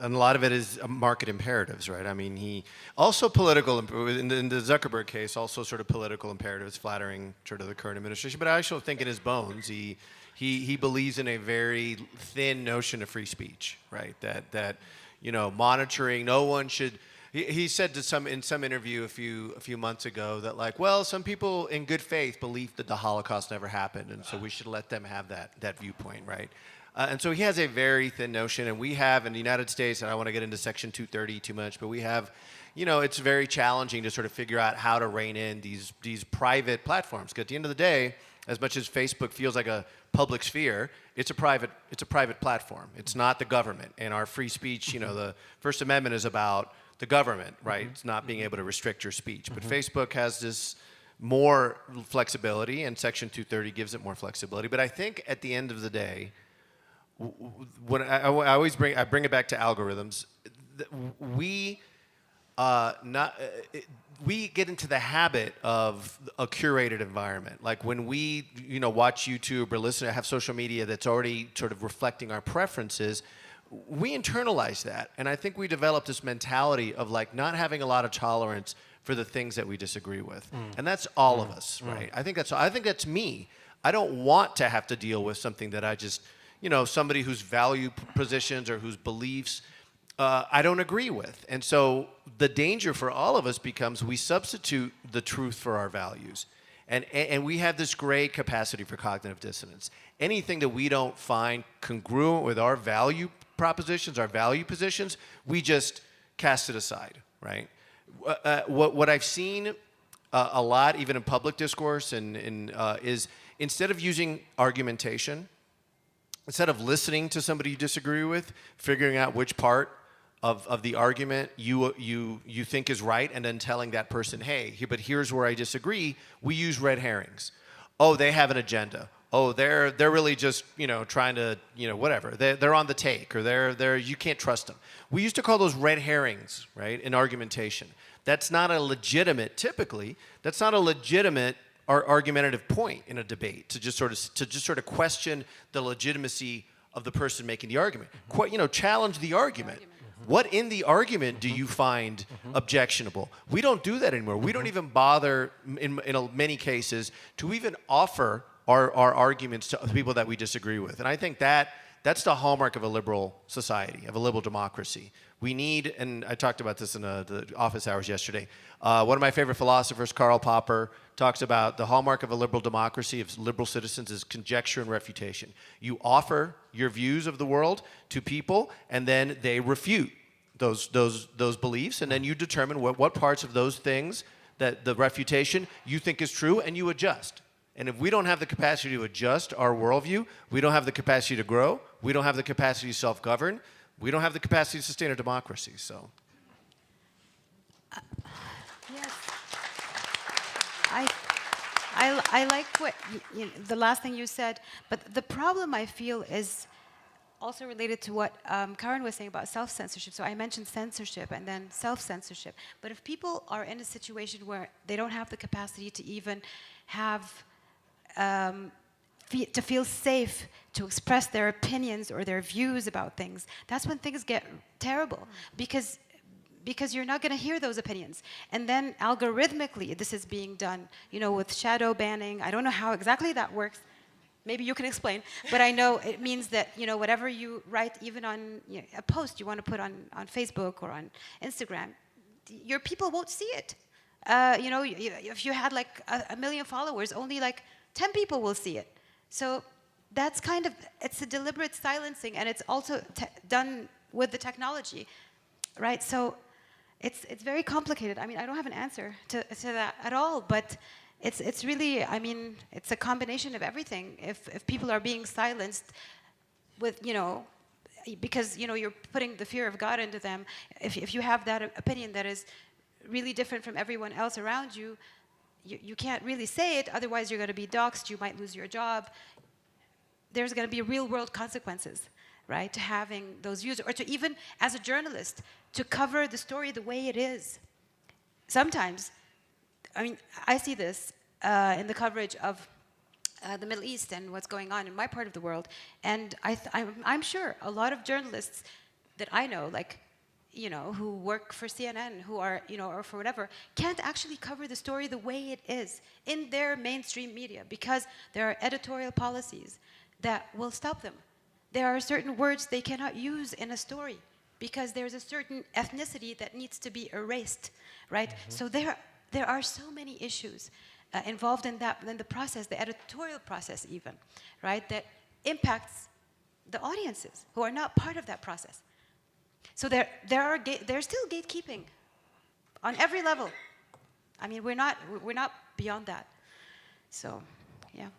S4: a lot of it is market imperatives, right? I mean, he also political, in the Zuckerberg case, also sort of political imperatives, flattering sort of the current administration. But I actually think in his bones, he believes in a very thin notion of free speech, right? That monitoring, no one should. He said in some interview a few months ago that some people in good faith believe that the Holocaust never happened, and so we should let them have that viewpoint, right? And so he has a very thin notion, and we have in the United States, and I don't want to get into Section 230 too much, but we have, it's very challenging to sort of figure out how to rein in these private platforms. Because at the end of the day, as much as Facebook feels like a public sphere, it's a private platform. It's not the government. And our free speech, the First Amendment is about the government, right? It's not being able to restrict your speech. But Facebook has this more flexibility, and Section 230 gives it more flexibility. But I think at the end of the day, when I always bring it back to algorithms, we get into the habit of a curated environment. Like when we watch YouTube or listen to have social media that's already sort of reflecting our preferences, we internalize that, and I think we develop this mentality of not having a lot of tolerance for the things that we disagree with, and that's all of us, right? I think that's me. I don't want to have to deal with something that I just, somebody whose value positions or whose beliefs I don't agree with, and so the danger for all of us becomes we substitute the truth for our values, and we have this great capacity for cognitive dissonance. Anything that we don't find congruent with our value propositions, our value positions, we just cast it aside, right? What I've seen a lot, even in public discourse, is instead of using argumentation, instead of listening to somebody you disagree with, figuring out which part of the argument you think is right, and then telling that person, hey, but here's where I disagree, we use red herrings. Oh, they have an agenda. Oh, they're really just trying to whatever. They're on the take, or they're you can't trust them. We used to call those red herrings, right, in argumentation. That's not a legitimate. Typically, that's not a legitimate argumentative point in a debate to just sort of question the legitimacy of the person making the argument. Challenge the argument. What in the argument do you find objectionable? We don't do that anymore. We don't even bother in many cases to even offer our arguments to people that we disagree with. And I think that's the hallmark of a liberal society, of a liberal democracy. We need, and I talked about this in the office hours yesterday, one of my favorite philosophers, Karl Popper, talks about the hallmark of a liberal democracy, of liberal citizens, is conjecture and refutation. You offer your views of the world to people, and then they refute those beliefs, and then you determine what parts of those things, that the refutation, you think is true, and you adjust. And if we don't have the capacity to adjust our worldview, we don't have the capacity to grow, we don't have the capacity to self-govern, we don't have the capacity to sustain a democracy. So,
S5: I like what the last thing you said, but the problem I feel is also related to what Karin was saying about self-censorship. So I mentioned censorship and then self-censorship. But if people are in a situation where they don't have the capacity to even have to feel safe to express their opinions or their views about things, that's when things get terrible, because you're not going to hear those opinions. And then algorithmically, this is being done, with shadow banning. I don't know how exactly that works. Maybe you can explain. But I know it means that, whatever you write, even on a post you want to put on Facebook or on Instagram, your people won't see it. If you had like a million followers, only like 10 people will see it. So that's it's a deliberate silencing, and it's also done with the technology, right? So it's very complicated. I mean, I don't have an answer to that at all, but it's really, it's a combination of everything. If people are being silenced with, because, you're putting the fear of God into them, if you have that opinion that is really different from everyone else around you, you can't really say it, otherwise you're going to be doxxed, you might lose your job. There's going to be real world consequences, right, to having those views, or to even, as a journalist, to cover the story the way it is. Sometimes, I see this in the coverage of the Middle East and what's going on in my part of the world, and I'm sure a lot of journalists that I know, like, who work for CNN, who are, or for whatever, can't actually cover the story the way it is in their mainstream media, because there are editorial policies that will stop them. There are certain words they cannot use in a story because there's a certain ethnicity that needs to be erased, right? Mm-hmm. So there are so many issues involved in the process, the editorial process even, right, that impacts the audiences who are not part of that process. So there's still gatekeeping on every level. We're not beyond that. So, yeah.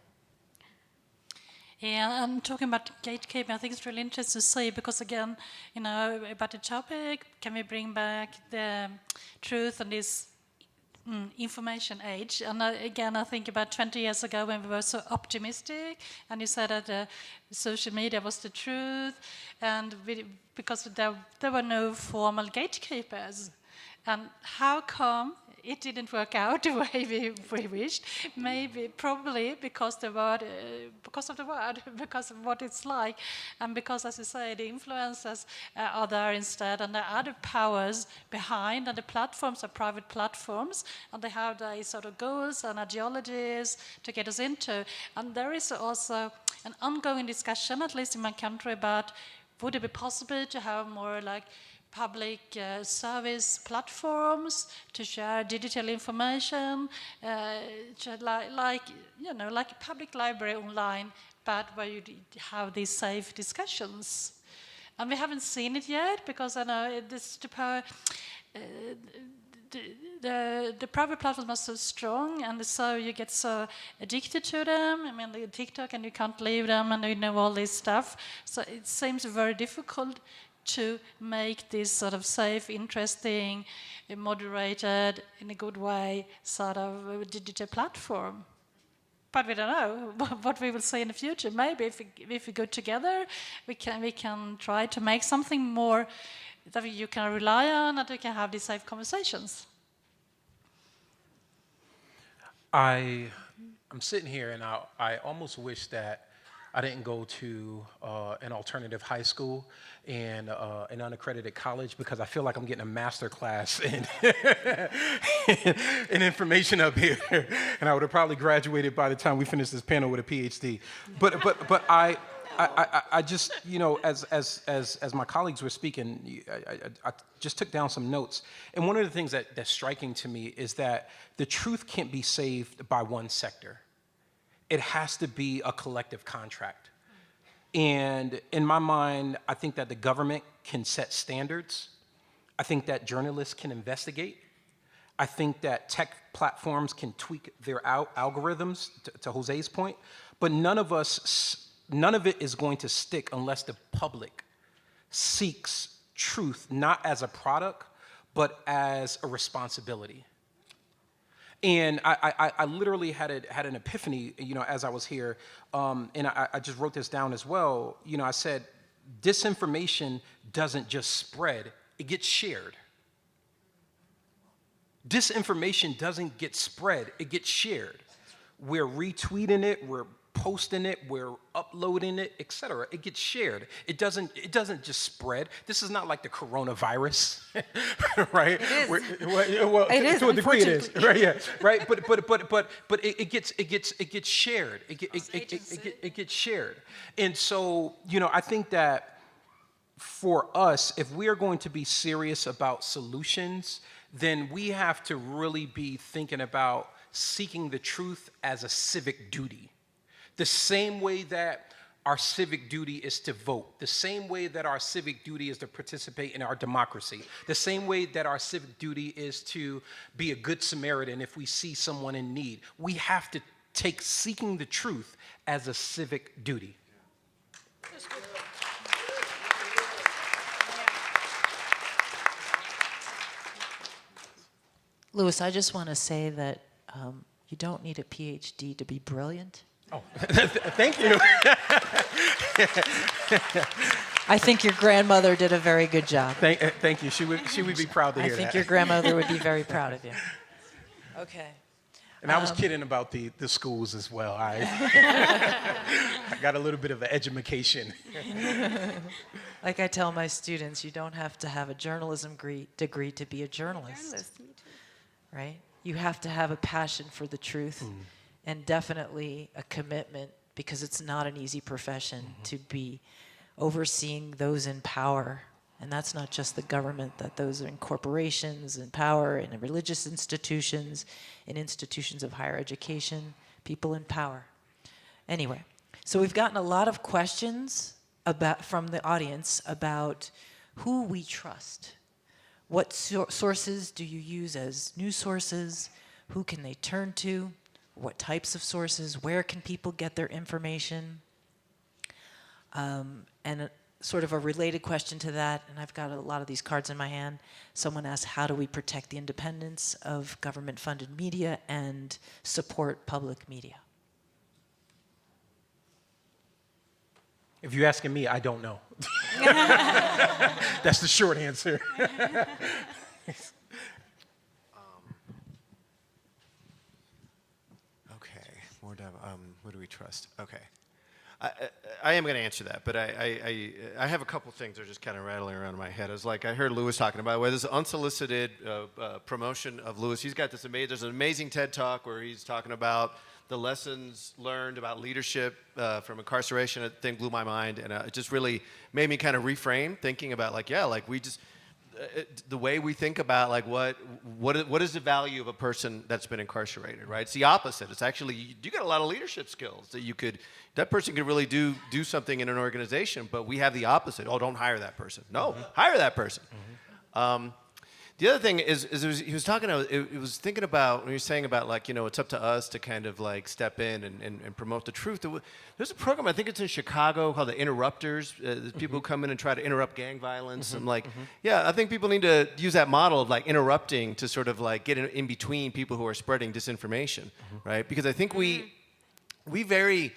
S6: Yeah, I'm talking about gatekeeping. I think it's really interesting to see, because again, about the topic, can we bring back the truth in this information age? And again, I think about 20 years ago when we were so optimistic, and you said that social media was the truth, and because there were no formal gatekeepers. And how come it didn't work out the way we wished? Probably because of the word, because of what it's like, and because, as you say, the influencers are there instead, and there are other powers behind, and the platforms are private platforms, and they have their sort of goals and ideologies to get us into. And there is also an ongoing discussion, at least in my country, about would it be possible to have more like public service platforms to share digital information, like a public library online, but where you have these safe discussions. And we haven't seen it yet, because I know the private platforms are so strong, and so you get so addicted to them. The TikTok, and you can't leave them, and all this stuff. So it seems very difficult to make this sort of safe, interesting, moderated, in a good way, sort of digital platform. But we don't know what we will see in the future. Maybe if we go together, we can try to make something more that you can rely on, and we can have these safe conversations.
S7: I'm sitting here, and I almost wish that I didn't go to an alternative high school and an unaccredited college, because I feel like I'm getting a master class in, in information up here, and I would have probably graduated by the time we finished this panel with a PhD. But I just, as my colleagues were speaking, I just took down some notes, and one of the things that's striking to me is that the truth can't be saved by one sector. It has to be a collective contract. And in my mind, I think that the government can set standards. I think that journalists can investigate. I think that tech platforms can tweak their algorithms, to Jose's point. But none of it is going to stick unless the public seeks truth, not as a product, but as a responsibility. And I literally had an epiphany, as I was here, and I just wrote this down as well. I said, disinformation doesn't just spread, it gets shared. Disinformation doesn't get spread, it gets shared. We're retweeting it, we're posting it, we're uploading it, etc. It gets shared. It doesn't just spread. This is not like the coronavirus, right?
S5: It is.
S7: Well,
S5: It is,
S7: to a degree, it is,
S5: unfortunately.
S7: right? Yeah, right. But it gets shared. It gets shared. And so, I think that for us, if we are going to be serious about solutions, then we have to really be thinking about seeking the truth as a civic duty. The same way that our civic duty is to vote, the same way that our civic duty is to participate in our democracy, the same way that our civic duty is to be a good Samaritan if we see someone in need. We have to take seeking the truth as a civic duty.
S3: Louis, I just want to say that you don't need a PhD to be brilliant.
S7: Oh, thank you.
S3: I think your grandmother did a very good job.
S7: Thank you. She would be proud to hear
S3: I think
S7: that.
S3: your grandmother would be very proud of you. Okay.
S7: And I was kidding about the schools as well. I got a little bit of an education.
S3: Like I tell my students, you don't have to have a journalism degree to be a journalist.
S5: Me too.
S3: Right? You have to have a passion for the truth and definitely a commitment, because it's not an easy profession to be overseeing those in power. And that's not just the government, that those are in corporations and power and in religious institutions, in institutions of higher education, people in power. Anyway, so we've gotten a lot of questions from the audience about who we trust. What sources do you use as news sources? Who can they turn to? What types of sources? Where can people get their information? And sort of a related question to that, and I've got a lot of these cards in my hand. Someone asked, how do we protect the independence of government-funded media and support public media?
S7: If you're asking me, I don't know. That's the short answer.
S4: What do we trust? Okay. I am going to answer that, but I have a couple things that are just kind of rattling around in my head. I heard Louis talking about this unsolicited promotion of Louis. He's got there's an amazing TED Talk where he's talking about the lessons learned about leadership from incarceration. That thing blew my mind, and it just really made me kind of reframe thinking about the way we think about what is the value of a person that's been incarcerated, right? It's the opposite. It's actually you got a lot of leadership skills that person could really do something in an organization, but we have the opposite. Oh, don't hire that person. No, hire that person. The other thing is he was talking about, it was thinking about, when he was saying about it's up to us to kind of step in and promote the truth. There's a program, I think it's in Chicago, called the Interrupters. There's people who come in and try to interrupt gang violence. I'm yeah, I think people need to use that model of interrupting to sort of get in between people who are spreading disinformation, right? Because I think we very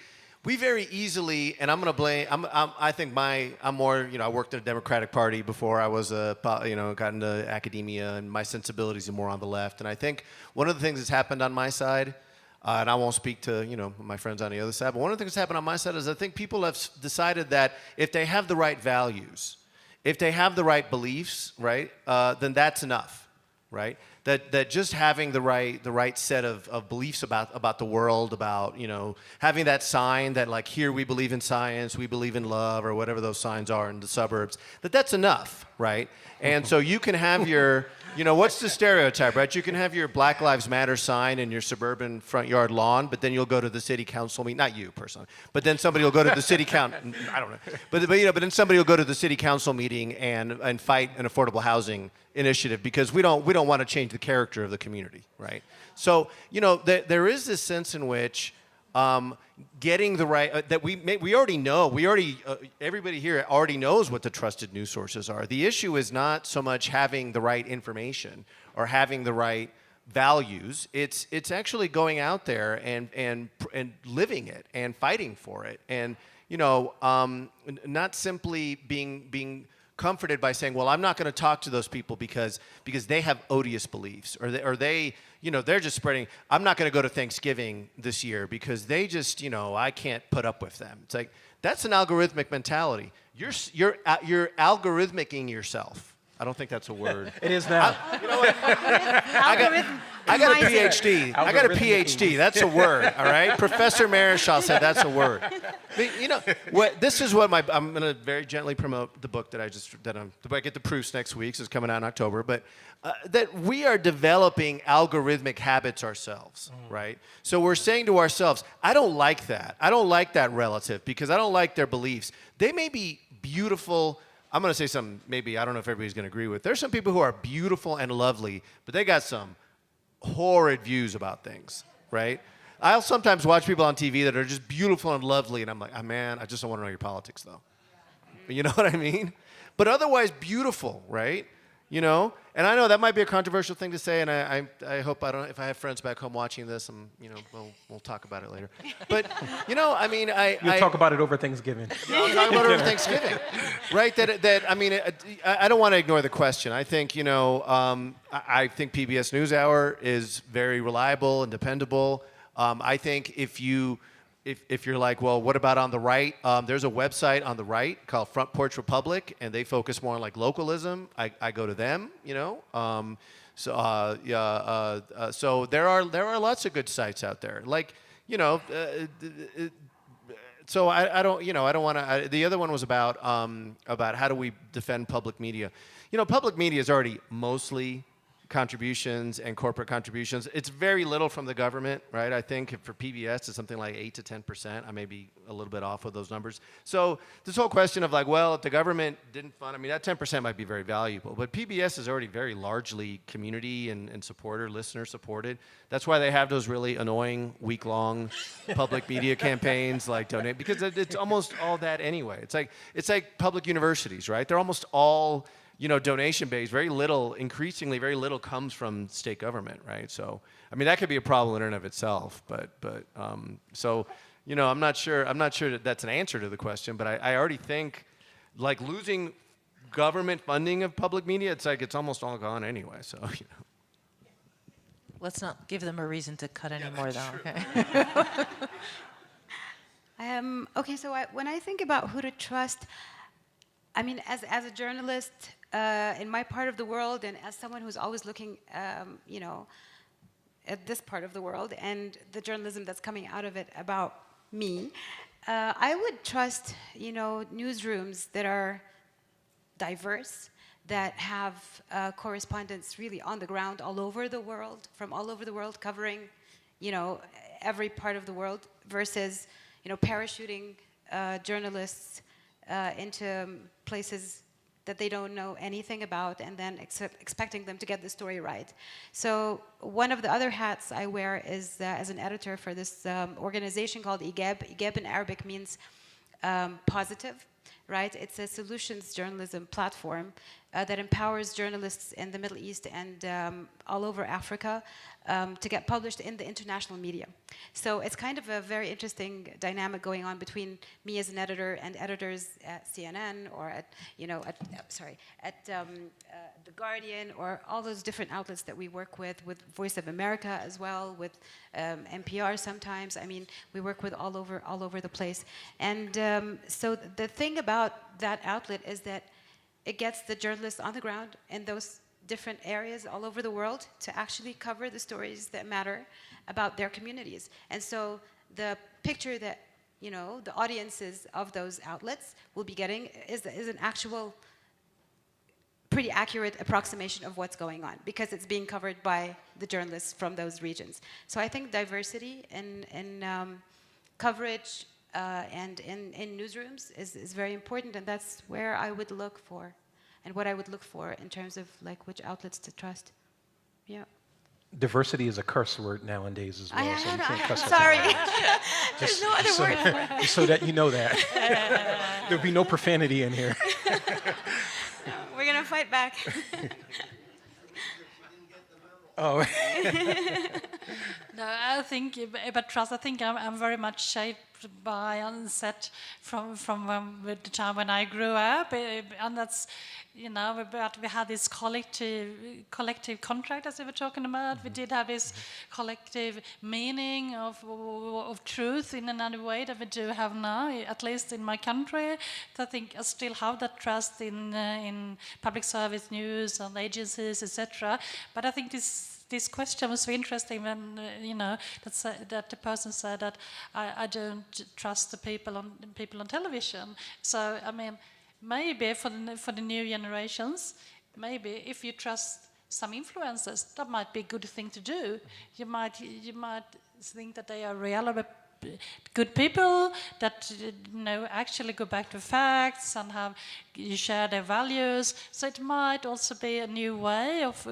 S4: easily, and I'm going to blame, I think I'm more, I worked at a Democratic Party before I was, got into academia, and my sensibilities are more on the left. And I think one of the things that's happened on my side, and I won't speak to, my friends on the other side, but one of the things that's happened on my side is I think people have decided that if they have the right values, if they have the right beliefs, right, then that's enough, right? That just having the right set of beliefs about the world, about having that sign that here we believe in science, we believe in love, or whatever those signs are in the suburbs, that's enough, right? And so you can have your what's the stereotype, right? You can have your Black Lives Matter sign in your suburban front yard lawn, but then you'll go to the city council meeting, not you personally, but then somebody will go to the city council, I don't know, but then somebody will go to the city council meeting and fight an affordable housing initiative because we don't want to change the character of the community, right? So there is this sense in which getting the right that we already know, everybody here already knows what the trusted news sources are. The issue is not so much having the right information or having the right values. It's actually going out there and living it and fighting for it, and not simply being comforted by saying, well, I'm not going to talk to those people because they have odious beliefs, or they they're just spreading. I'm not going to go to Thanksgiving this year because they just I can't put up with them. It's like that's an algorithmic mentality. You're algorithmicing yourself. I don't think that's a word.
S7: It is now.
S4: You know what? I got a PhD. I got a PhD. That's a word, all right? Professor Marichal said that's a word. But, this is what I'm going to very gently promote the book that I get the proofs next week, so it's coming out in October, but that we are developing algorithmic habits ourselves, right? So we're saying to ourselves, I don't like that. I don't like that relative because I don't like their beliefs. They may be beautiful. I'm going to say something maybe I don't know if everybody's going to agree with. There's some people who are beautiful and lovely, but they got some horrid views about things, right? I'll sometimes watch people on TV that are just beautiful and lovely, and I'm like, oh, man, I just don't want to know your politics, though. You know what I mean? But otherwise beautiful, right? And I know that might be a controversial thing to say, and I hope if I have friends back home watching this, we'll talk about it later. But I mean,
S7: You'll talk about it over Thanksgiving.
S4: I'll talk about it over Thanksgiving, right? I mean, I don't want to ignore the question. I think I think PBS NewsHour is very reliable and dependable. I think if you're like, well, what about on the right? There's a website on the right called Front Porch Republic, and they focus more on like localism. I go to them, So there are lots of good sites out there. Like, so I don't want to. The other one was about how do we defend public media. Public media is already mostly contributions and corporate contributions. It's very little from the government, right? I think for PBS it's something like 8 to 10%. I may be a little bit off with those numbers. So this whole question of like, well, if the government didn't fund, that 10% might be very valuable, but PBS is already very largely community and listener supported. That's why they have those really annoying week-long public media campaigns like donate, because it's almost all that anyway. It's like public universities, right? They're almost all donation-based. Increasingly very little comes from state government, right? So, that could be a problem in and of itself, but I'm not sure that that's an answer to the question, but I already think, like, losing government funding of public media, it's almost all gone anyway, so,
S3: Let's not give them a reason to cut anymore, though, okay?
S5: Okay, so when I think about who to trust, as a journalist in my part of the world, and as someone who's always looking, at this part of the world and the journalism that's coming out of it about me, I would trust, newsrooms that are diverse, that have correspondents really on the ground all over the world, from all over the world, covering, every part of the world, versus, parachuting journalists into places that they don't know anything about, and then expecting them to get the story right. So one of the other hats I wear is as an editor for this organization called IGEB. IGEB in Arabic means positive, right? It's a solutions journalism platform that empowers journalists in the Middle East and all over Africa to get published in the international media. So it's kind of a very interesting dynamic going on between me as an editor and editors at CNN or at The Guardian, or all those different outlets that we work with Voice of America as well, with NPR sometimes. We work with all over the place. And so the thing about that outlet is that it gets the journalists on the ground in those different areas all over the world to actually cover the stories that matter about their communities. And so the picture that the audiences of those outlets will be getting is an actual pretty accurate approximation of what's going on, because it's being covered by the journalists from those regions. So I think diversity in coverage and in newsrooms is very important, and that's where I would look for, and what I would look for in terms of like which outlets to trust. Yeah.
S7: Diversity is a curse word nowadays as well, so you can't cuss at
S5: sorry.
S7: that.
S5: There's no other word for it.
S7: Just so that you know that. There'll be no profanity in here.
S5: We're gonna fight back.
S7: Oh.
S6: No, I think about trust. I think I'm very much shaped by and set from the time when I grew up, and that's, you know, but we had this collective contract, as we were talking about. We did have this collective meaning of truth in another way that we do have now, at least in my country. I think I still have that trust in public service news and agencies, etc. But I think this question was so interesting when that the person said that I don't trust the people on television. So I mean, maybe for the new generations, maybe if you trust some influencers, that might be a good thing to do. You might think that they are reliable, good people that actually go back to facts and you share their values. So it might also be a new way of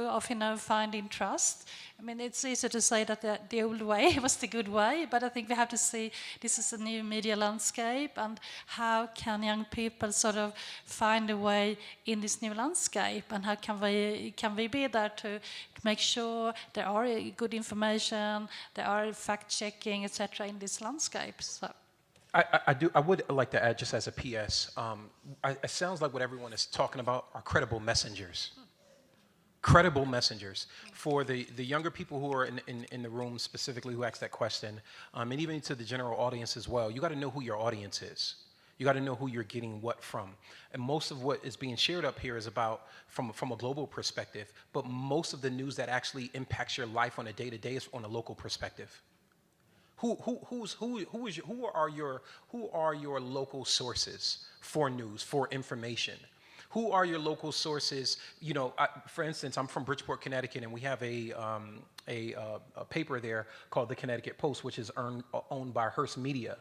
S6: finding trust. I mean, it's easy to say that the old way was the good way, but I think we have to see this is a new media landscape, and how can young people sort of find a way in this new landscape, and how can we be there to make sure there are good information, there are fact-checking, etc. in this landscape. So.
S7: I would like to add, just as a PS, it sounds like what everyone is talking about are credible messengers. Credible messengers. For the younger people who are in the room specifically who asked that question, and even to the general audience as well, you got to know who your audience is. You got to know who you're getting what from. And most of what is being shared up here is about from a global perspective, but most of the news that actually impacts your life on a day-to-day is on a local perspective. Who are your local sources for news, for information? Who are your local sources? You know, for instance, I'm from Bridgeport, Connecticut, and we have a paper there called the Connecticut Post, which is owned by Hearst Media.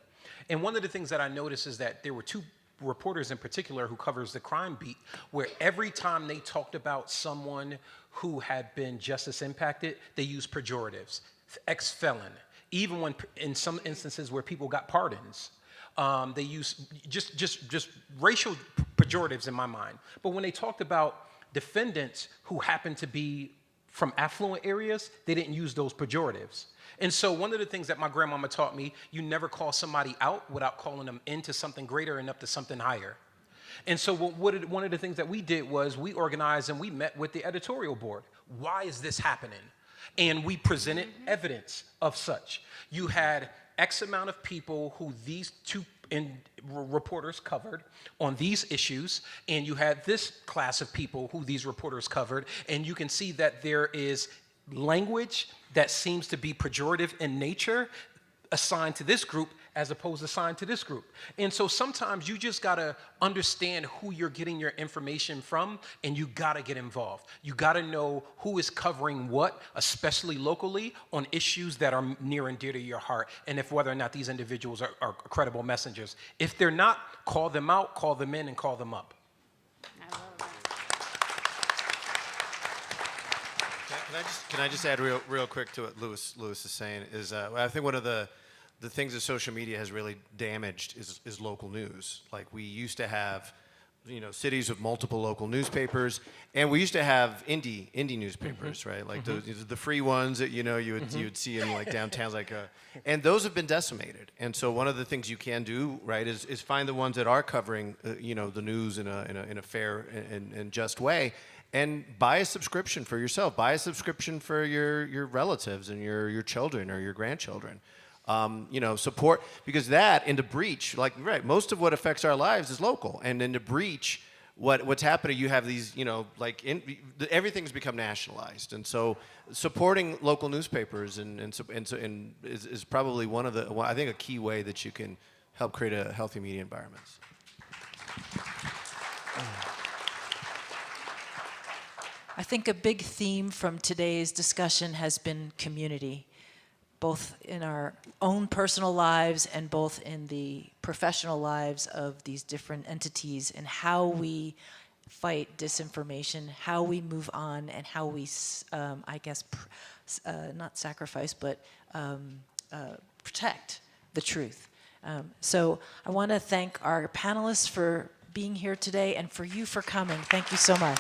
S7: And one of the things that I noticed is that there were two reporters in particular who covers the crime beat, where every time they talked about someone who had been justice impacted, they used pejoratives, ex-felon. Even when, in some instances where people got pardons, they use just racial pejoratives in my mind. But when they talked about defendants who happened to be from affluent areas, they didn't use those pejoratives. And so one of the things that my grandmama taught me, you never call somebody out without calling them into something greater and up to something higher. And so one of the things that we did was we organized and we met with the editorial board. Why is this happening? And we presented evidence of such. You had X amount of people who these two reporters covered on these issues, and you had this class of people who these reporters covered, and you can see that there is language that seems to be pejorative in nature assigned to this group as opposed to assigned to this group. And so sometimes you just gotta understand who you're getting your information from, and you gotta get involved. You gotta know who is covering what, especially locally, on issues that are near and dear to your heart, and if whether or not these individuals are credible messengers. If they're not, call them out, call them in, and call them up.
S4: Can I just add real quick to what Louis is saying is I think one of the things that social media has really damaged is local news. Like we used to have, cities with multiple local newspapers, and we used to have indie newspapers, right? Like the free ones that you would see in like downtowns, and those have been decimated. And so one of the things you can do, right, is find the ones that are covering the news in a fair and just way. And buy a subscription for yourself. Buy a subscription for your relatives and your children or your grandchildren. Support, because that in the breach, most of what affects our lives is local. And in the breach, what's happening, you have these, everything's become nationalized. And so supporting local newspapers is probably I think a key way that you can help create a healthy media environment.
S3: I think a big theme from today's discussion has been community, both in our own personal lives and both in the professional lives of these different entities, and how we fight disinformation, how we move on, and how we, not sacrifice, but protect the truth. So I want to thank our panelists for being here today and for you for coming. Thank you so much.